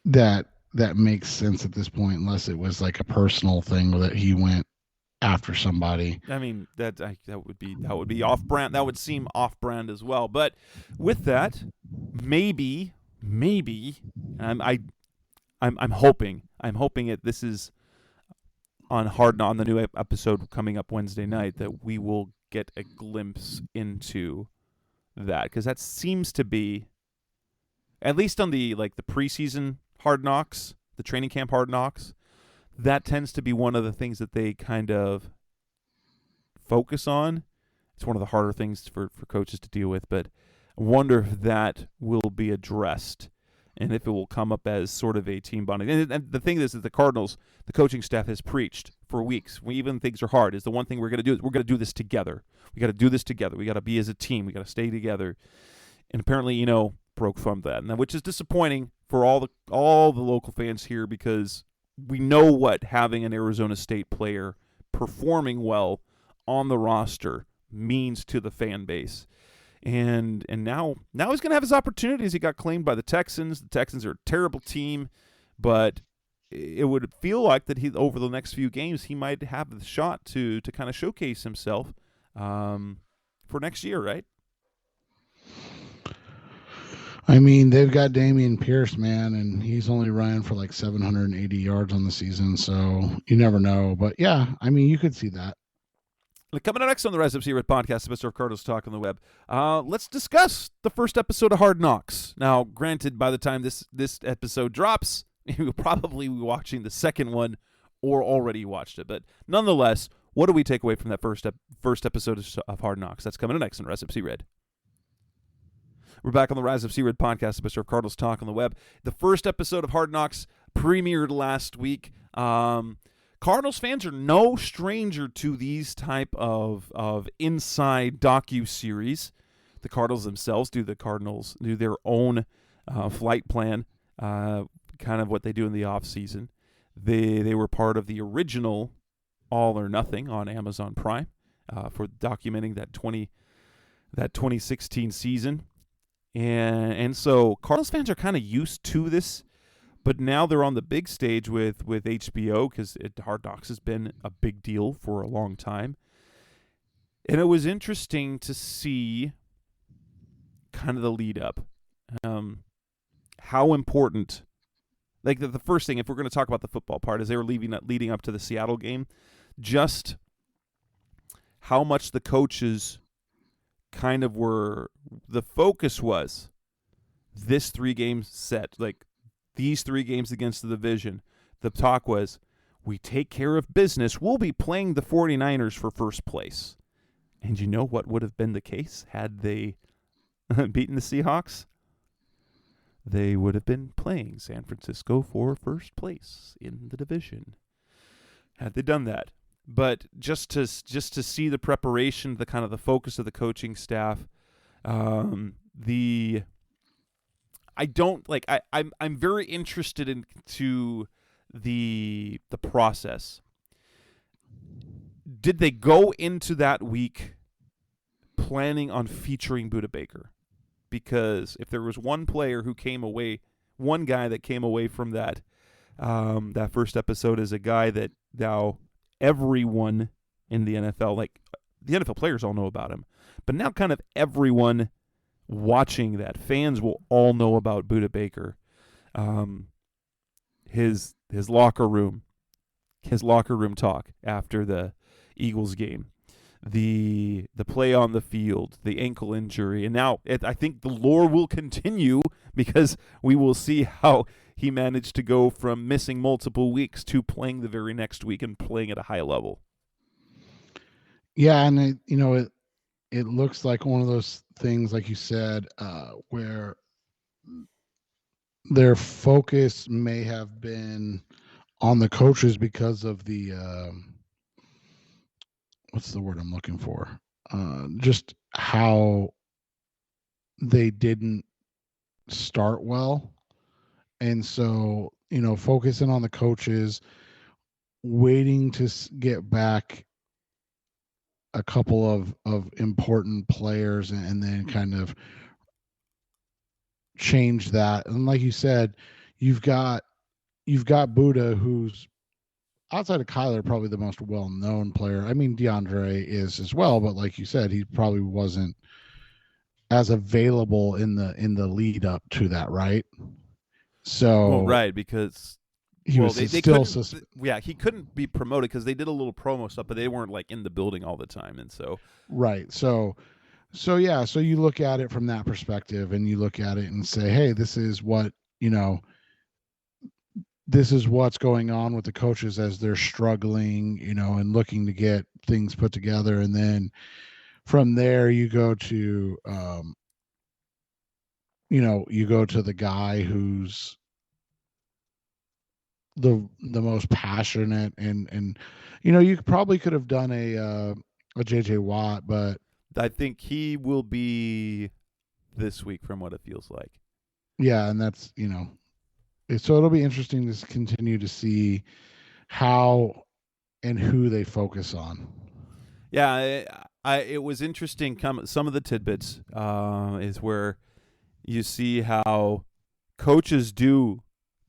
that makes sense at this point, unless it was like a personal thing that he went after somebody. I mean, that would be off-brand. That would seem off-brand as well. But with that, maybe I'm hoping this is on the new episode coming up Wednesday night, that we will get a glimpse into that, because that seems to be, at least on the preseason Hard Knocks, the training camp Hard Knocks, that tends to be one of the things that they kind of focus on. It's one of the harder things for coaches to deal with, but I wonder if that will be addressed and if it will come up as sort of a team bonding. And the thing is that the Cardinals, the coaching staff has preached for weeks, even things are hard, is the one thing we're going to do is we're going to do this together. We got to do this together. We got to be as a team. We got to stay together. And apparently, broke from that, and which is disappointing for all the local fans here, because we know what having an Arizona State player performing well on the roster means to the fan base. And now he's going to have his opportunities. He got claimed by the Texans. The Texans are a terrible team, but it would feel like that he, over the next few games, he might have the shot to kind of showcase himself for next year, right? I mean, they've got Dameon Pierce, man, and he's only running for like 780 yards on the season, so you never know. But yeah, I mean, you could see that. Coming up next on the Rise Up Secret podcast, Mr. Cardinals Talk on the Web, let's discuss the first episode of Hard Knocks. Now, granted, by the time this episode drops, you'll probably be watching the second one or already watched it. But nonetheless, what do we take away from that first episode of Hard Knocks? That's coming up next on Rise Up Red. We're back on the Rise of Red podcast, Mr. Cardinals Talk on the Web. The first episode of Hard Knocks premiered last week. Cardinals fans are no stranger to these type of inside docu-series. The Cardinals themselves do their own flight plan, kind of what they do in the off-season. They were part of the original All or Nothing on Amazon Prime for documenting that 2016 season. And so Cardinals fans are kind of used to this, but now they're on the big stage with HBO, because Hard Knocks has been a big deal for a long time. And it was interesting to see kind of the lead up, how important, like the first thing, if we're going to talk about the football part, is they were leading up to the Seattle game, just how much the coaches kind of were, the focus was this 3-game set, like these 3 games against the division. The talk was, we take care of business, we'll be playing the 49ers for first place. And you know what would have been the case had they beaten the Seahawks? They would have been playing San Francisco for first place in the division had they done that. But just to see the preparation, the kind of the focus of the coaching staff, I'm very interested into the process. Did they go into that week planning on featuring Budda Baker? Because if there was one guy that came away from that first episode, is a guy that now everyone in the NFL, like the NFL players all know about him, but now kind of everyone watching that, fans will all know about Budda Baker. His locker room talk after the Eagles game, the play on the field, the ankle injury, and now I think the lore will continue, because we will see how he managed to go from missing multiple weeks to playing the very next week and playing at a high level. Yeah, and it looks like one of those things, like you said, where their focus may have been on the coaches because of the what's the word I'm looking for? Just how they didn't start well. And so, focusing on the coaches, waiting to get back a couple of important players and then kind of change that. And like you said, you've got Buddha, who's outside of Kyler probably the most well-known player. I mean, DeAndre is as well, but like you said, he probably wasn't as available in the lead up to that, right? So right, because he was they still he couldn't be promoted because they did a little promo stuff, but they weren't like in the building all the time, and so right. So you look at it from that perspective, and you look at it and say, hey, this is what this is what's going on with the coaches as they're struggling, and looking to get things put together. And then from there, you go to, you go to the guy who's the most passionate and you probably could have done a JJ Watt, but I think he will be this week from what it feels like. Yeah, and that's so it'll be interesting to continue to see how and who they focus on. Yeah, it was interesting. Some of the tidbits is where you see how coaches do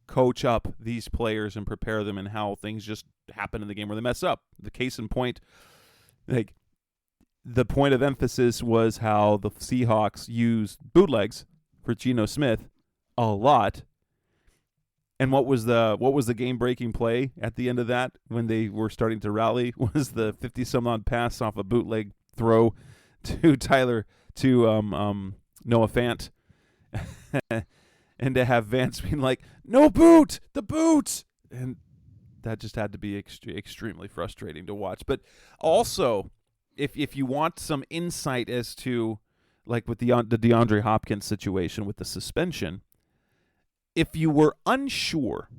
coach up these players and prepare them, and how things just happen in the game where they mess up. The case in point, like the point of emphasis was how the Seahawks used bootlegs for Geno Smith a lot. And what was the game-breaking play at the end of that when they were starting to rally? Was the 50-some-odd pass off a bootleg throw to Noah Fant, and to have Vance being like, "No boot, the boot," and that just had to be extremely frustrating to watch. But also, if you want some insight as to, like with the DeAndre Hopkins situation with the suspension, if you were unsure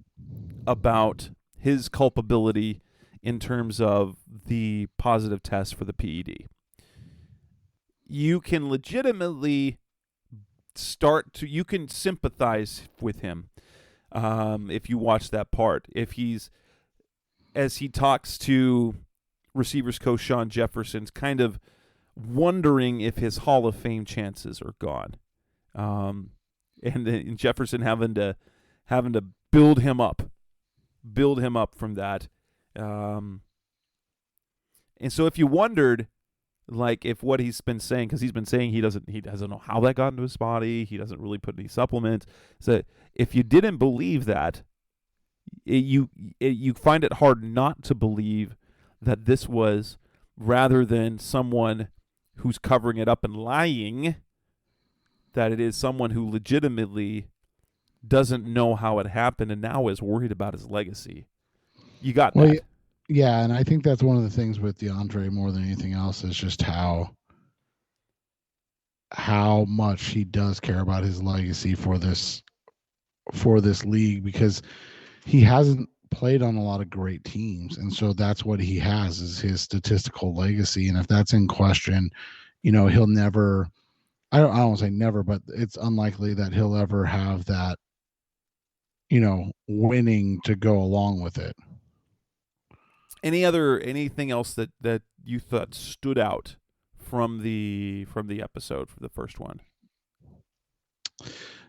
about his culpability in terms of the positive test for the PED, you can legitimately you can sympathize with him if you watch that part. If as he talks to receivers coach Sean Jefferson's kind of wondering if his Hall of Fame chances are gone. And Jefferson having to build him up from that. And so if you wondered, like, if what he's been saying, because he's been saying he doesn't know how that got into his body, he doesn't really put any supplements. So if you didn't believe that, you find it hard not to believe that this was, rather than someone who's covering it up and lying, that it is someone who legitimately doesn't know how it happened and now is worried about his legacy. You got that. Yeah, and I think that's one of the things with DeAndre more than anything else is just how much he does care about his legacy for this league, because he hasn't played on a lot of great teams, and so that's what he has, is his statistical legacy. And if that's in question, he'll never, I don't want to say never, but it's unlikely that he'll ever have that, winning to go along with it. Anything else that you thought stood out from the episode, for the first one?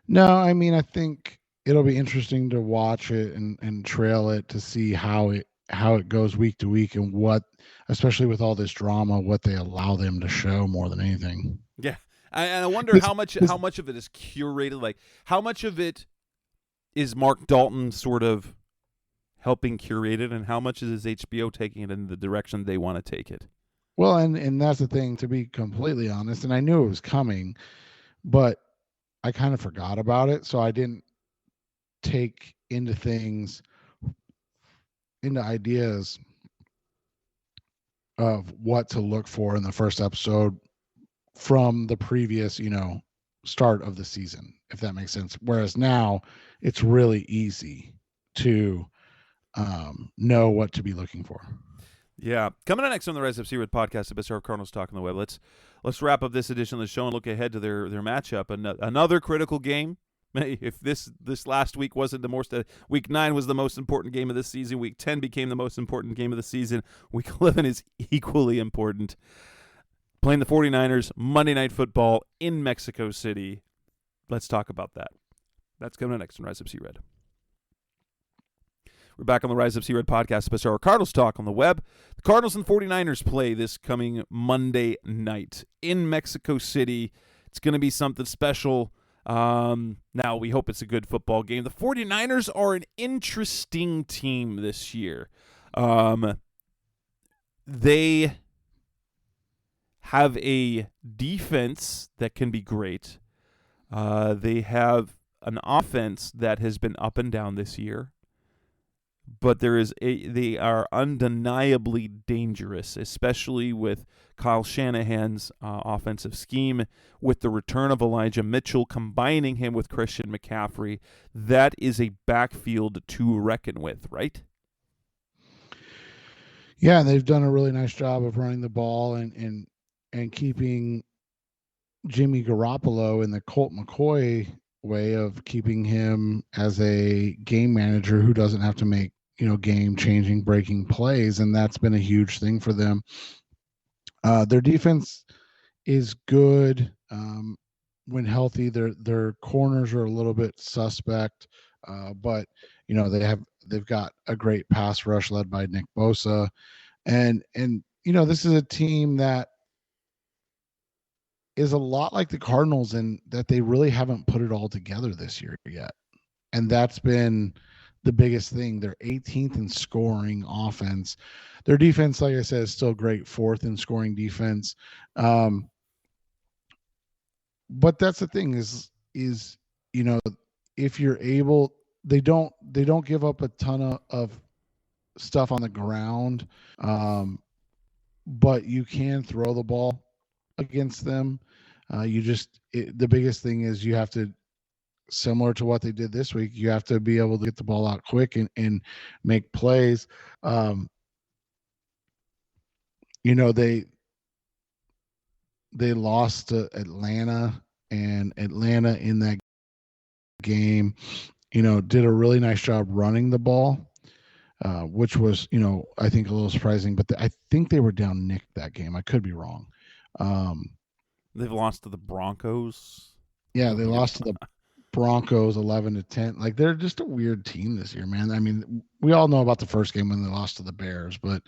No, I mean, I think it'll be interesting to watch it and trail it to see how it goes week to week, and what, especially with all this drama, what they allow them to show more than anything. Yeah. And I wonder how much of it is curated, like how much of it is Mark Dalton sort of helping curate it, and how much is HBO taking it in the direction they want to take it. Well, and that's the thing, to be completely honest, and I knew it was coming, but I kind of forgot about it, so I didn't take into ideas of what to look for in the first episode from the previous, start of the season, if that makes sense. Whereas now it's really easy to know what to be looking for. Yeah. Coming up next on the Rise Up Seaward podcast, the best of Cardinals talk on the web. Let's wrap up this edition of the show and look ahead to their matchup. Another critical game. If this last week wasn't the most, week 9 was the most important game of the season. Week 10 became the most important game of the season. Week 11 is equally important. Playing the 49ers, Monday Night Football in Mexico City. Let's talk about that. That's coming up next on Rise Up Sea-Red. We're back on the Rise Up Sea-Red podcast, special hour Cardinals talk on the web. The Cardinals and 49ers play this coming Monday night in Mexico City. It's going to be something special. Now, we hope it's a good football game. The 49ers are an interesting team this year. They have a defense that can be great. They have an offense that has been up and down this year. But they are undeniably dangerous, especially with Kyle Shanahan's offensive scheme, with the return of Elijah Mitchell, combining him with Christian McCaffrey. That is a backfield to reckon with, right? Yeah, they've done a really nice job of running the ball and keeping Jimmy Garoppolo in the Colt McCoy way of keeping him as a game manager who doesn't have to make game-changing, breaking plays, and that's been a huge thing for them. Their defense is good when healthy. Their corners are a little bit suspect, but they've got a great pass rush led by Nick Bosa, and this is a team that is a lot like the Cardinals in that they really haven't put it all together this year yet, and that's been the biggest thing. They're 18th in scoring offense. Their defense, like I said, is still great, 4th in scoring defense. But that's the thing is if you're able, they don't give up a ton of stuff on the ground, but you can throw the ball against them. The biggest thing is you have to, similar to what they did this week, you have to be able to get the ball out quick and make plays. They lost to Atlanta, and Atlanta in that game, did a really nice job running the ball, which was, I think a little surprising, but I think they were down Nick that game. I could be wrong. They've lost to the Broncos. Yeah, they lost to the Broncos 11-10. Like, they're just a weird team this year, man. I mean, we all know about the first game when they lost to the Bears, but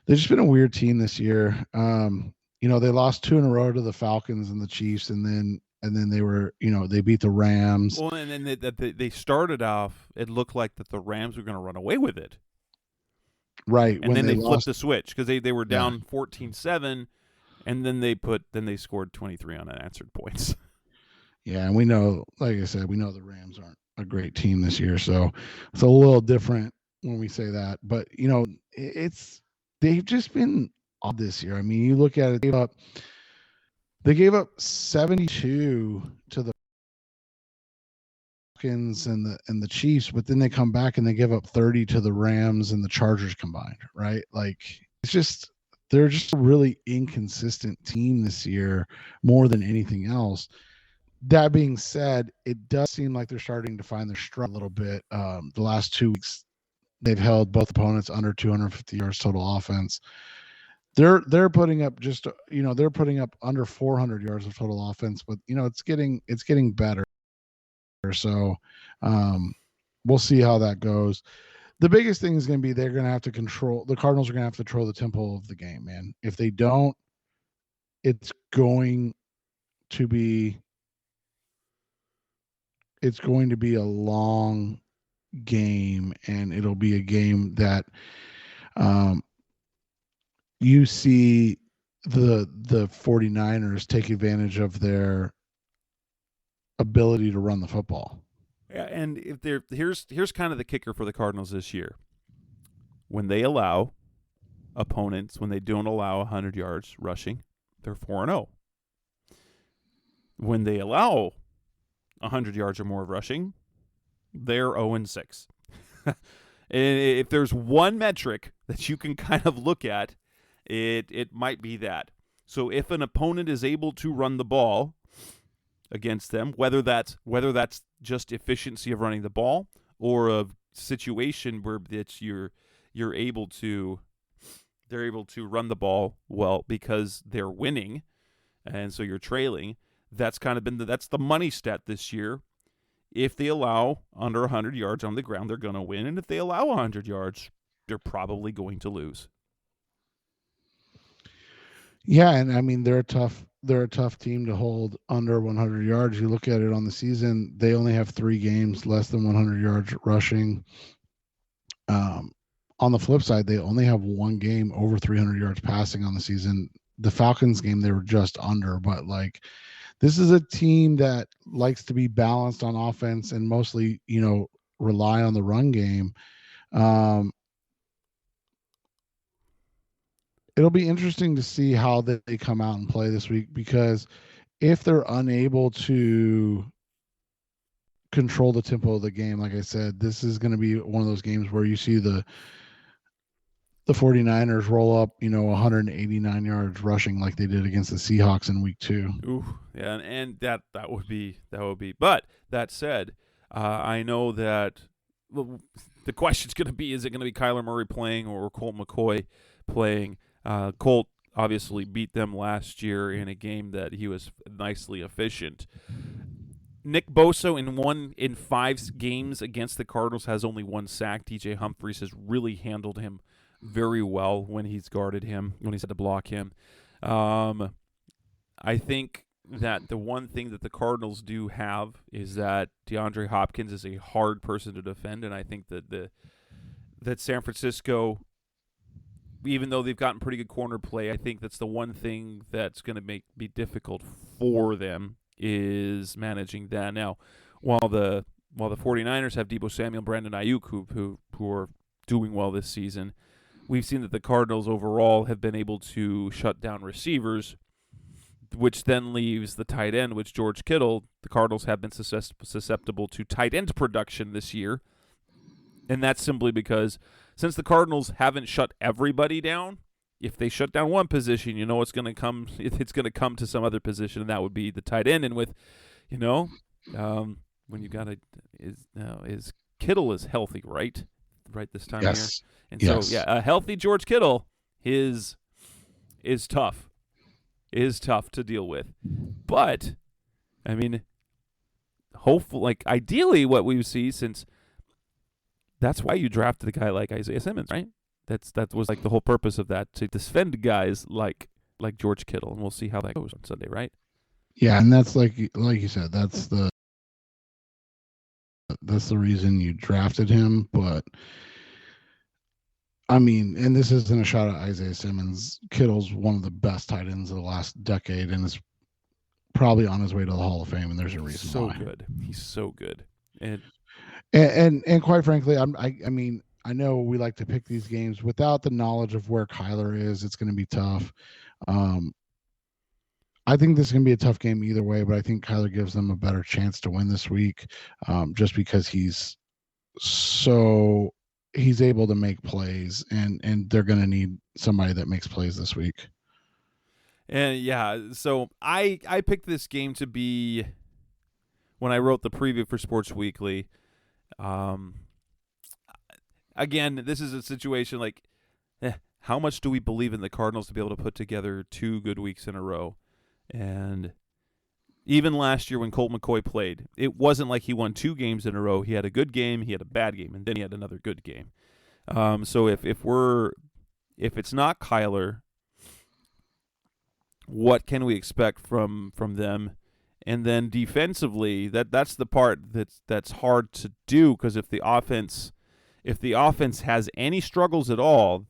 they've just been a weird team this year. They lost 2 in a row to the Falcons and the Chiefs, and then they were, they beat the Rams. Well, and then they started off, it looked like that the Rams were going to run away with it. Right. And then they flipped the switch because they were down 14-7, and then they scored 23 unanswered points. Yeah, and we know, like I said, the Rams aren't a great team this year, so it's a little different when we say that. But they've just been odd this year. I mean, you look at it, they gave up 72 to the Falcons and the Chiefs, but then they come back and they give up 30 to the Rams and the Chargers combined, right? Like, they're just a really inconsistent team this year more than anything else. That being said, it does seem like they're starting to find their stride a little bit. The last 2 weeks, they've held both opponents under 250 yards total offense. They're putting up they're putting up under 400 yards of total offense, but it's getting better. So we'll see how that goes. The biggest thing is going to be the Cardinals are going to have to control the tempo of the game, man. If they don't, it's going to be a long game, and it'll be a game that you see the 49ers take advantage of their ability to run the football. And here's kind of the kicker for the Cardinals this year. When they allow opponents, when they don't allow 100 yards rushing, they're 4-0. When they allow 100 yards or more of rushing, they're 0-6. And if there's one metric that you can kind of look at, it might be that. So if an opponent is able to run the ball against them, whether that's just efficiency of running the ball or a situation where they're able to run the ball well because they're winning, and so you're trailing. That's kind of been that's the money stat this year. If they allow under 100 yards on the ground, they're going to win, and if they allow 100 yards, they're probably going to lose. Yeah, and I mean they're a tough team to hold under 100 yards. You look at it on the season; they only have 3 games less than 100 yards rushing. On the flip side, they only have 1 game over 300 yards passing on the season. The Falcons game, they were just under, but like this is a team that likes to be balanced on offense and mostly, rely on the run game. It'll be interesting to see how they come out and play this week, because if they're unable to control the tempo of the game, like I said, this is going to be one of those games where you see the 49ers roll up, 189 yards rushing like they did against the Seahawks in week 2. Ooh, yeah, and that would be. But that said, I know that the question's going to be: is it going to be Kyler Murray playing or Colt McCoy playing? Colt obviously beat them last year in a game that he was nicely efficient. Nick Bosa in 5 games against the Cardinals has only 1 sack. DJ Humphries has really handled him very well when he's guarded him, when he's had to block him. I think that the one thing that the Cardinals do have is that DeAndre Hopkins is a hard person to defend, and I think that that San Francisco, even though they've gotten pretty good corner play, I think that's the one thing that's going to be difficult for them is managing that. Now, while the 49ers have Deebo Samuel, Brandon Ayuk, who are doing well this season, we've seen that the Cardinals overall have been able to shut down receivers, which then leaves the tight end, which George Kittle. The Cardinals have been susceptible to tight end production this year, and that's simply because since the Cardinals haven't shut everybody down, if they shut down one position, it's going to come. It's going to come to some other position, and that would be the tight end. And with, when you got is Kittle is healthy, right this time of year. And so, a healthy George Kittle is tough. Is tough to deal with. But, I mean, hopefully, ideally what we see, since that's why you drafted a guy like Isaiah Simmons, right? That was the whole purpose of that, to defend guys like George Kittle, and we'll see how that goes on Sunday, right? Yeah, and that's like you said, that's the reason you drafted him, but I mean, and this isn't a shot at Isaiah Simmons. Kittle's one of the best tight ends of the last decade and is probably on his way to the Hall of Fame, and there's a reason why. Good. He's so good. And quite frankly, I mean, I know we like to pick these games without the knowledge of where Kyler is. It's going to be tough. I think this is going to be a tough game either way, but I think Kyler gives them a better chance to win this week, just because he's able to make plays, and they're going to need somebody that makes plays this week. And yeah, so I picked this game to be, when I wrote the preview for Sports Weekly. Again, this is a situation like, how much do we believe in the Cardinals to be able to put together 2 good weeks in a row? And even last year when Colt McCoy played, it wasn't like he won 2 games in a row. He had a good game, he had a bad game, and then he had another good game. So if it's not Kyler, what can we expect from them? And then defensively, that's the part that's hard to do, because if the offense has any struggles at all,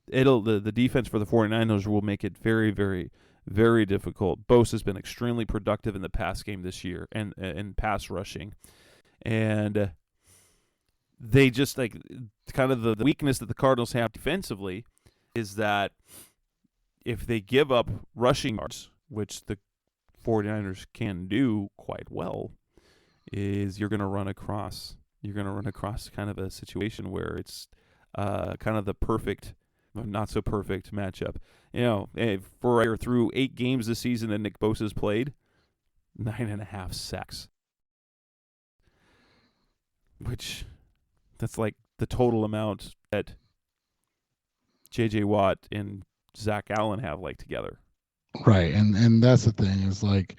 the defense for the 49ers will make it very, very, very difficult. Bosa has been extremely productive in the pass game this year and pass rushing. And they just, like, kind of the weakness that the Cardinals have defensively is that if they give up rushing yards, which the 49ers can do quite well, is you're going to run across kind of a situation where it's kind of the perfect, not so perfect matchup. For through 8 games this season that Nick Bosa's played, 9.5 sacks, which that's like the total amount that J.J. Watt and Zach Allen have, like, together. Right, and that's the thing is, like,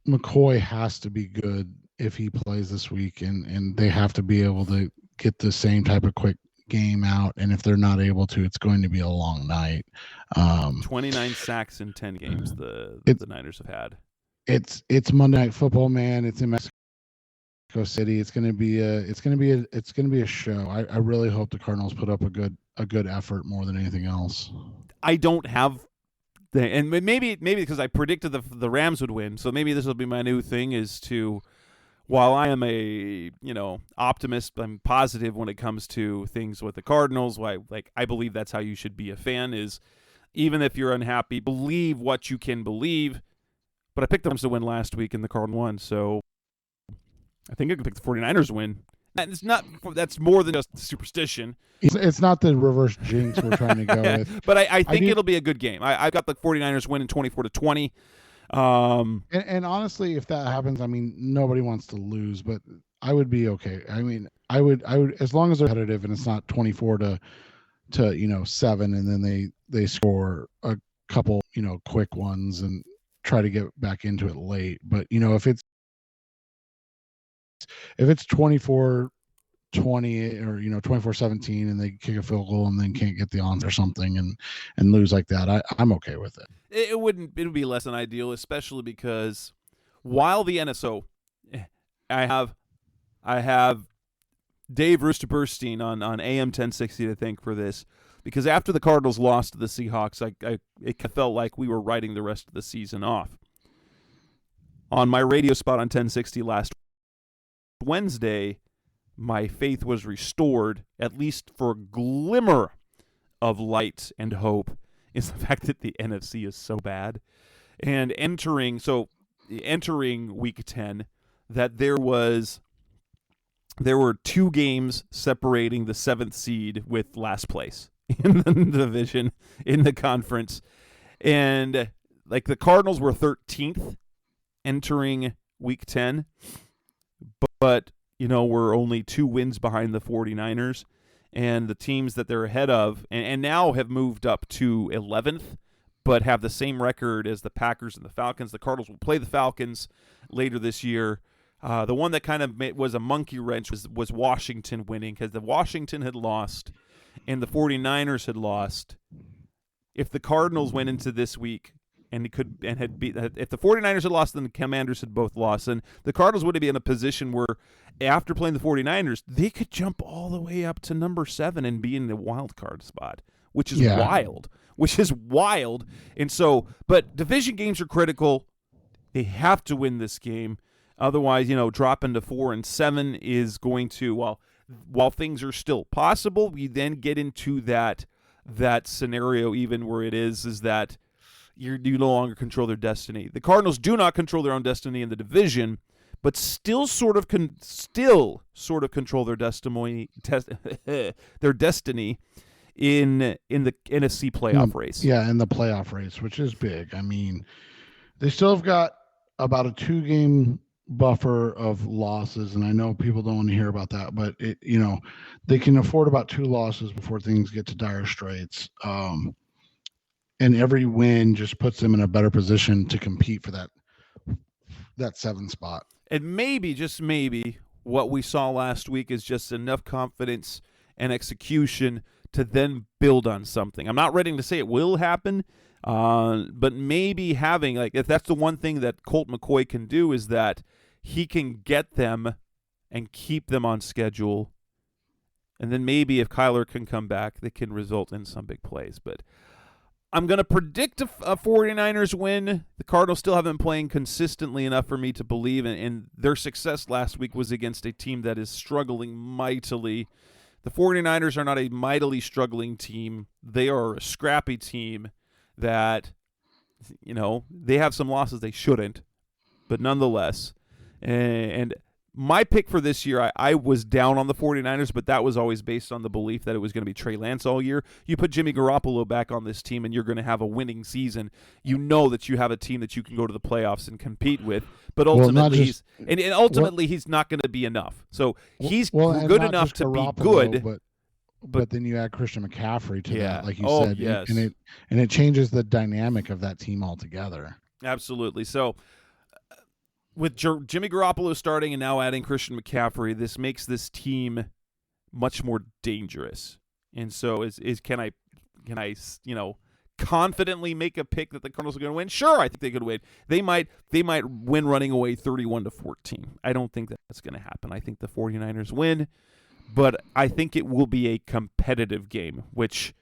McCoy has to be good if he plays this week, and they have to be able to get the same type of quick game out, and if they're not able to, it's going to be a long night. 29 sacks in 10 games the Niners have had. It's Monday Night Football, man. It's in Mexico City. It's gonna be a show. I really hope the Cardinals put up a good effort more than anything else. I don't have and maybe because I predicted the Rams would win, so maybe this will be my new thing, is to, while I am a optimist, I'm positive when it comes to things with the Cardinals. I believe that's how you should be a fan, is even if you're unhappy, believe what you can believe. But I picked the Rams to win last week and the Cardinals won, so I think I can pick the 49ers to win. And that's more than just superstition. It's not the reverse jinx we're trying to go with. But I think it'll be a good game. I've got the 49ers winning 24-20. And honestly, if that happens, I mean, nobody wants to lose, but I would be okay. I mean, I would as long as they're competitive and it's not 24-7, and then they score a couple quick ones and try to get back into it late. But if it's 24-20 or 24-17 and they kick a field goal and then can't get the onside or something and lose like that, I'm okay with it. It would be less than ideal, especially because while the NSO, I have Dave Roosterburstein on AM 1060 to thank for this, because after the Cardinals lost to the Seahawks, it felt like we were writing the rest of the season off. On my radio spot on 1060 last Wednesday, my faith was restored, at least for a glimmer of light and hope, is the fact that the NFC is so bad. And entering week 10, that there were 2 games separating the 7th seed with last place in the division, in the conference. And like the Cardinals were 13th entering week 10, but we're only 2 wins behind the 49ers, and the teams that they're ahead of and now have moved up to 11th, but have the same record as the Packers and the Falcons. The Cardinals will play the Falcons later this year. The one that kind of was a monkey wrench was Washington winning, because the Washington had lost and the 49ers had lost. If the Cardinals went into this week if the 49ers had lost, then the Commanders had both lost, and the Cardinals would be in a position where, after playing the 49ers, they could jump all the way up to number 7 and be in the wild card spot, which is wild. And so, but division games are critical. They have to win this game. Otherwise, dropping to 4-7 is going to, while things are still possible, we then get into that scenario even where it is that you no longer control their destiny. The Cardinals do not control their own destiny in the division, but still sort of control their destiny in the NFC playoff race. Yeah, in the playoff race, which is big. I mean, they still have got about a 2-game buffer of losses, and I know people don't want to hear about that, but they can afford about 2 losses before things get to dire straits. And every win just puts them in a better position to compete for that 7 spot. And maybe, just maybe, what we saw last week is just enough confidence and execution to then build on something. I'm not ready to say it will happen, but maybe having, if that's the one thing that Colt McCoy can do, is that he can get them and keep them on schedule. And then maybe if Kyler can come back, they can result in some big plays. But I'm going to predict a 49ers win. The Cardinals still haven't been playing consistently enough for me to believe, and their success last week was against a team that is struggling mightily. The 49ers are not a mightily struggling team. They are a scrappy team that, they have some losses they shouldn't, but nonetheless. And my pick for this year, I was down on the 49ers, but that was always based on the belief that it was going to be Trey Lance all year. You put Jimmy Garoppolo back on this team, and you're going to have a winning season. You know that you have a team that you can go to the playoffs and compete with, but ultimately, he's not going to be enough. So he's good enough to be good. But then you add Christian McCaffrey to that, like you said, yes. and it changes the dynamic of that team altogether. Absolutely. So with Jimmy Garoppolo starting and now adding Christian McCaffrey, this makes this team much more dangerous. And so can I confidently make a pick that the Cardinals are going to win? Sure, I think they could win. They might win running away 31-14. I don't think that's going to happen. I think the 49ers win, but I think it will be a competitive game, which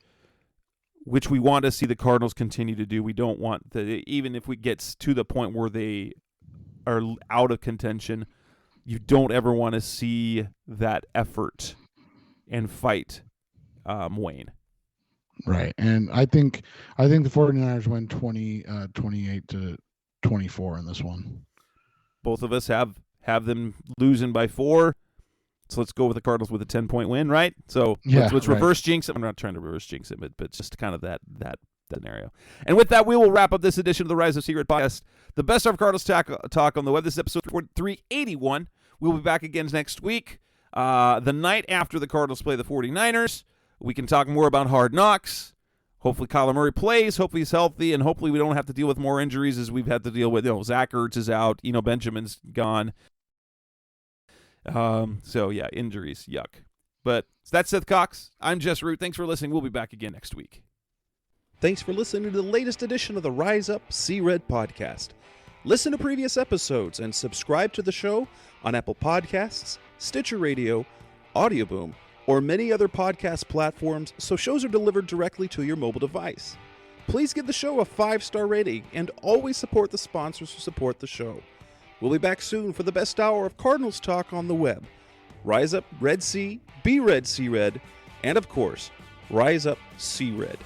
we want to see the Cardinals continue to do. We don't want even if we get to the point where they are out of contention, you don't ever want to see that effort and fight wane. Right. And I think the 49ers win 28-24 in this one. Both of us have them losing by 4. So let's go with the Cardinals with a 10-point win, right? So let's reverse jinx it. I'm not trying to reverse jinx it, but just kind of that scenario. And with that, we will wrap up this edition of the Rise of Secret podcast, the best of Cardinals talk on the web. This is episode 381. We'll be back again next week, the night after the Cardinals play the 49ers. We can talk more about Hard Knocks. Hopefully Kyler Murray plays. Hopefully he's healthy, and hopefully we don't have to deal with more injuries as we've had to deal with. Zach Ertz is out. Eno Benjamin's gone. Injuries. Yuck. But that's Seth Cox. I'm Jess Root. Thanks for listening. We'll be back again next week. Thanks for listening to the latest edition of the Rise Up, See Red podcast. Listen to previous episodes and subscribe to the show on Apple Podcasts, Stitcher Radio, Audioboom, or many other podcast platforms so shows are delivered directly to your mobile device. Please give the show a 5-star rating and always support the sponsors who support the show. We'll be back soon for the best hour of Cardinals talk on the web. Rise up, Red Sea, be red, see red, and of course, Rise up, see red.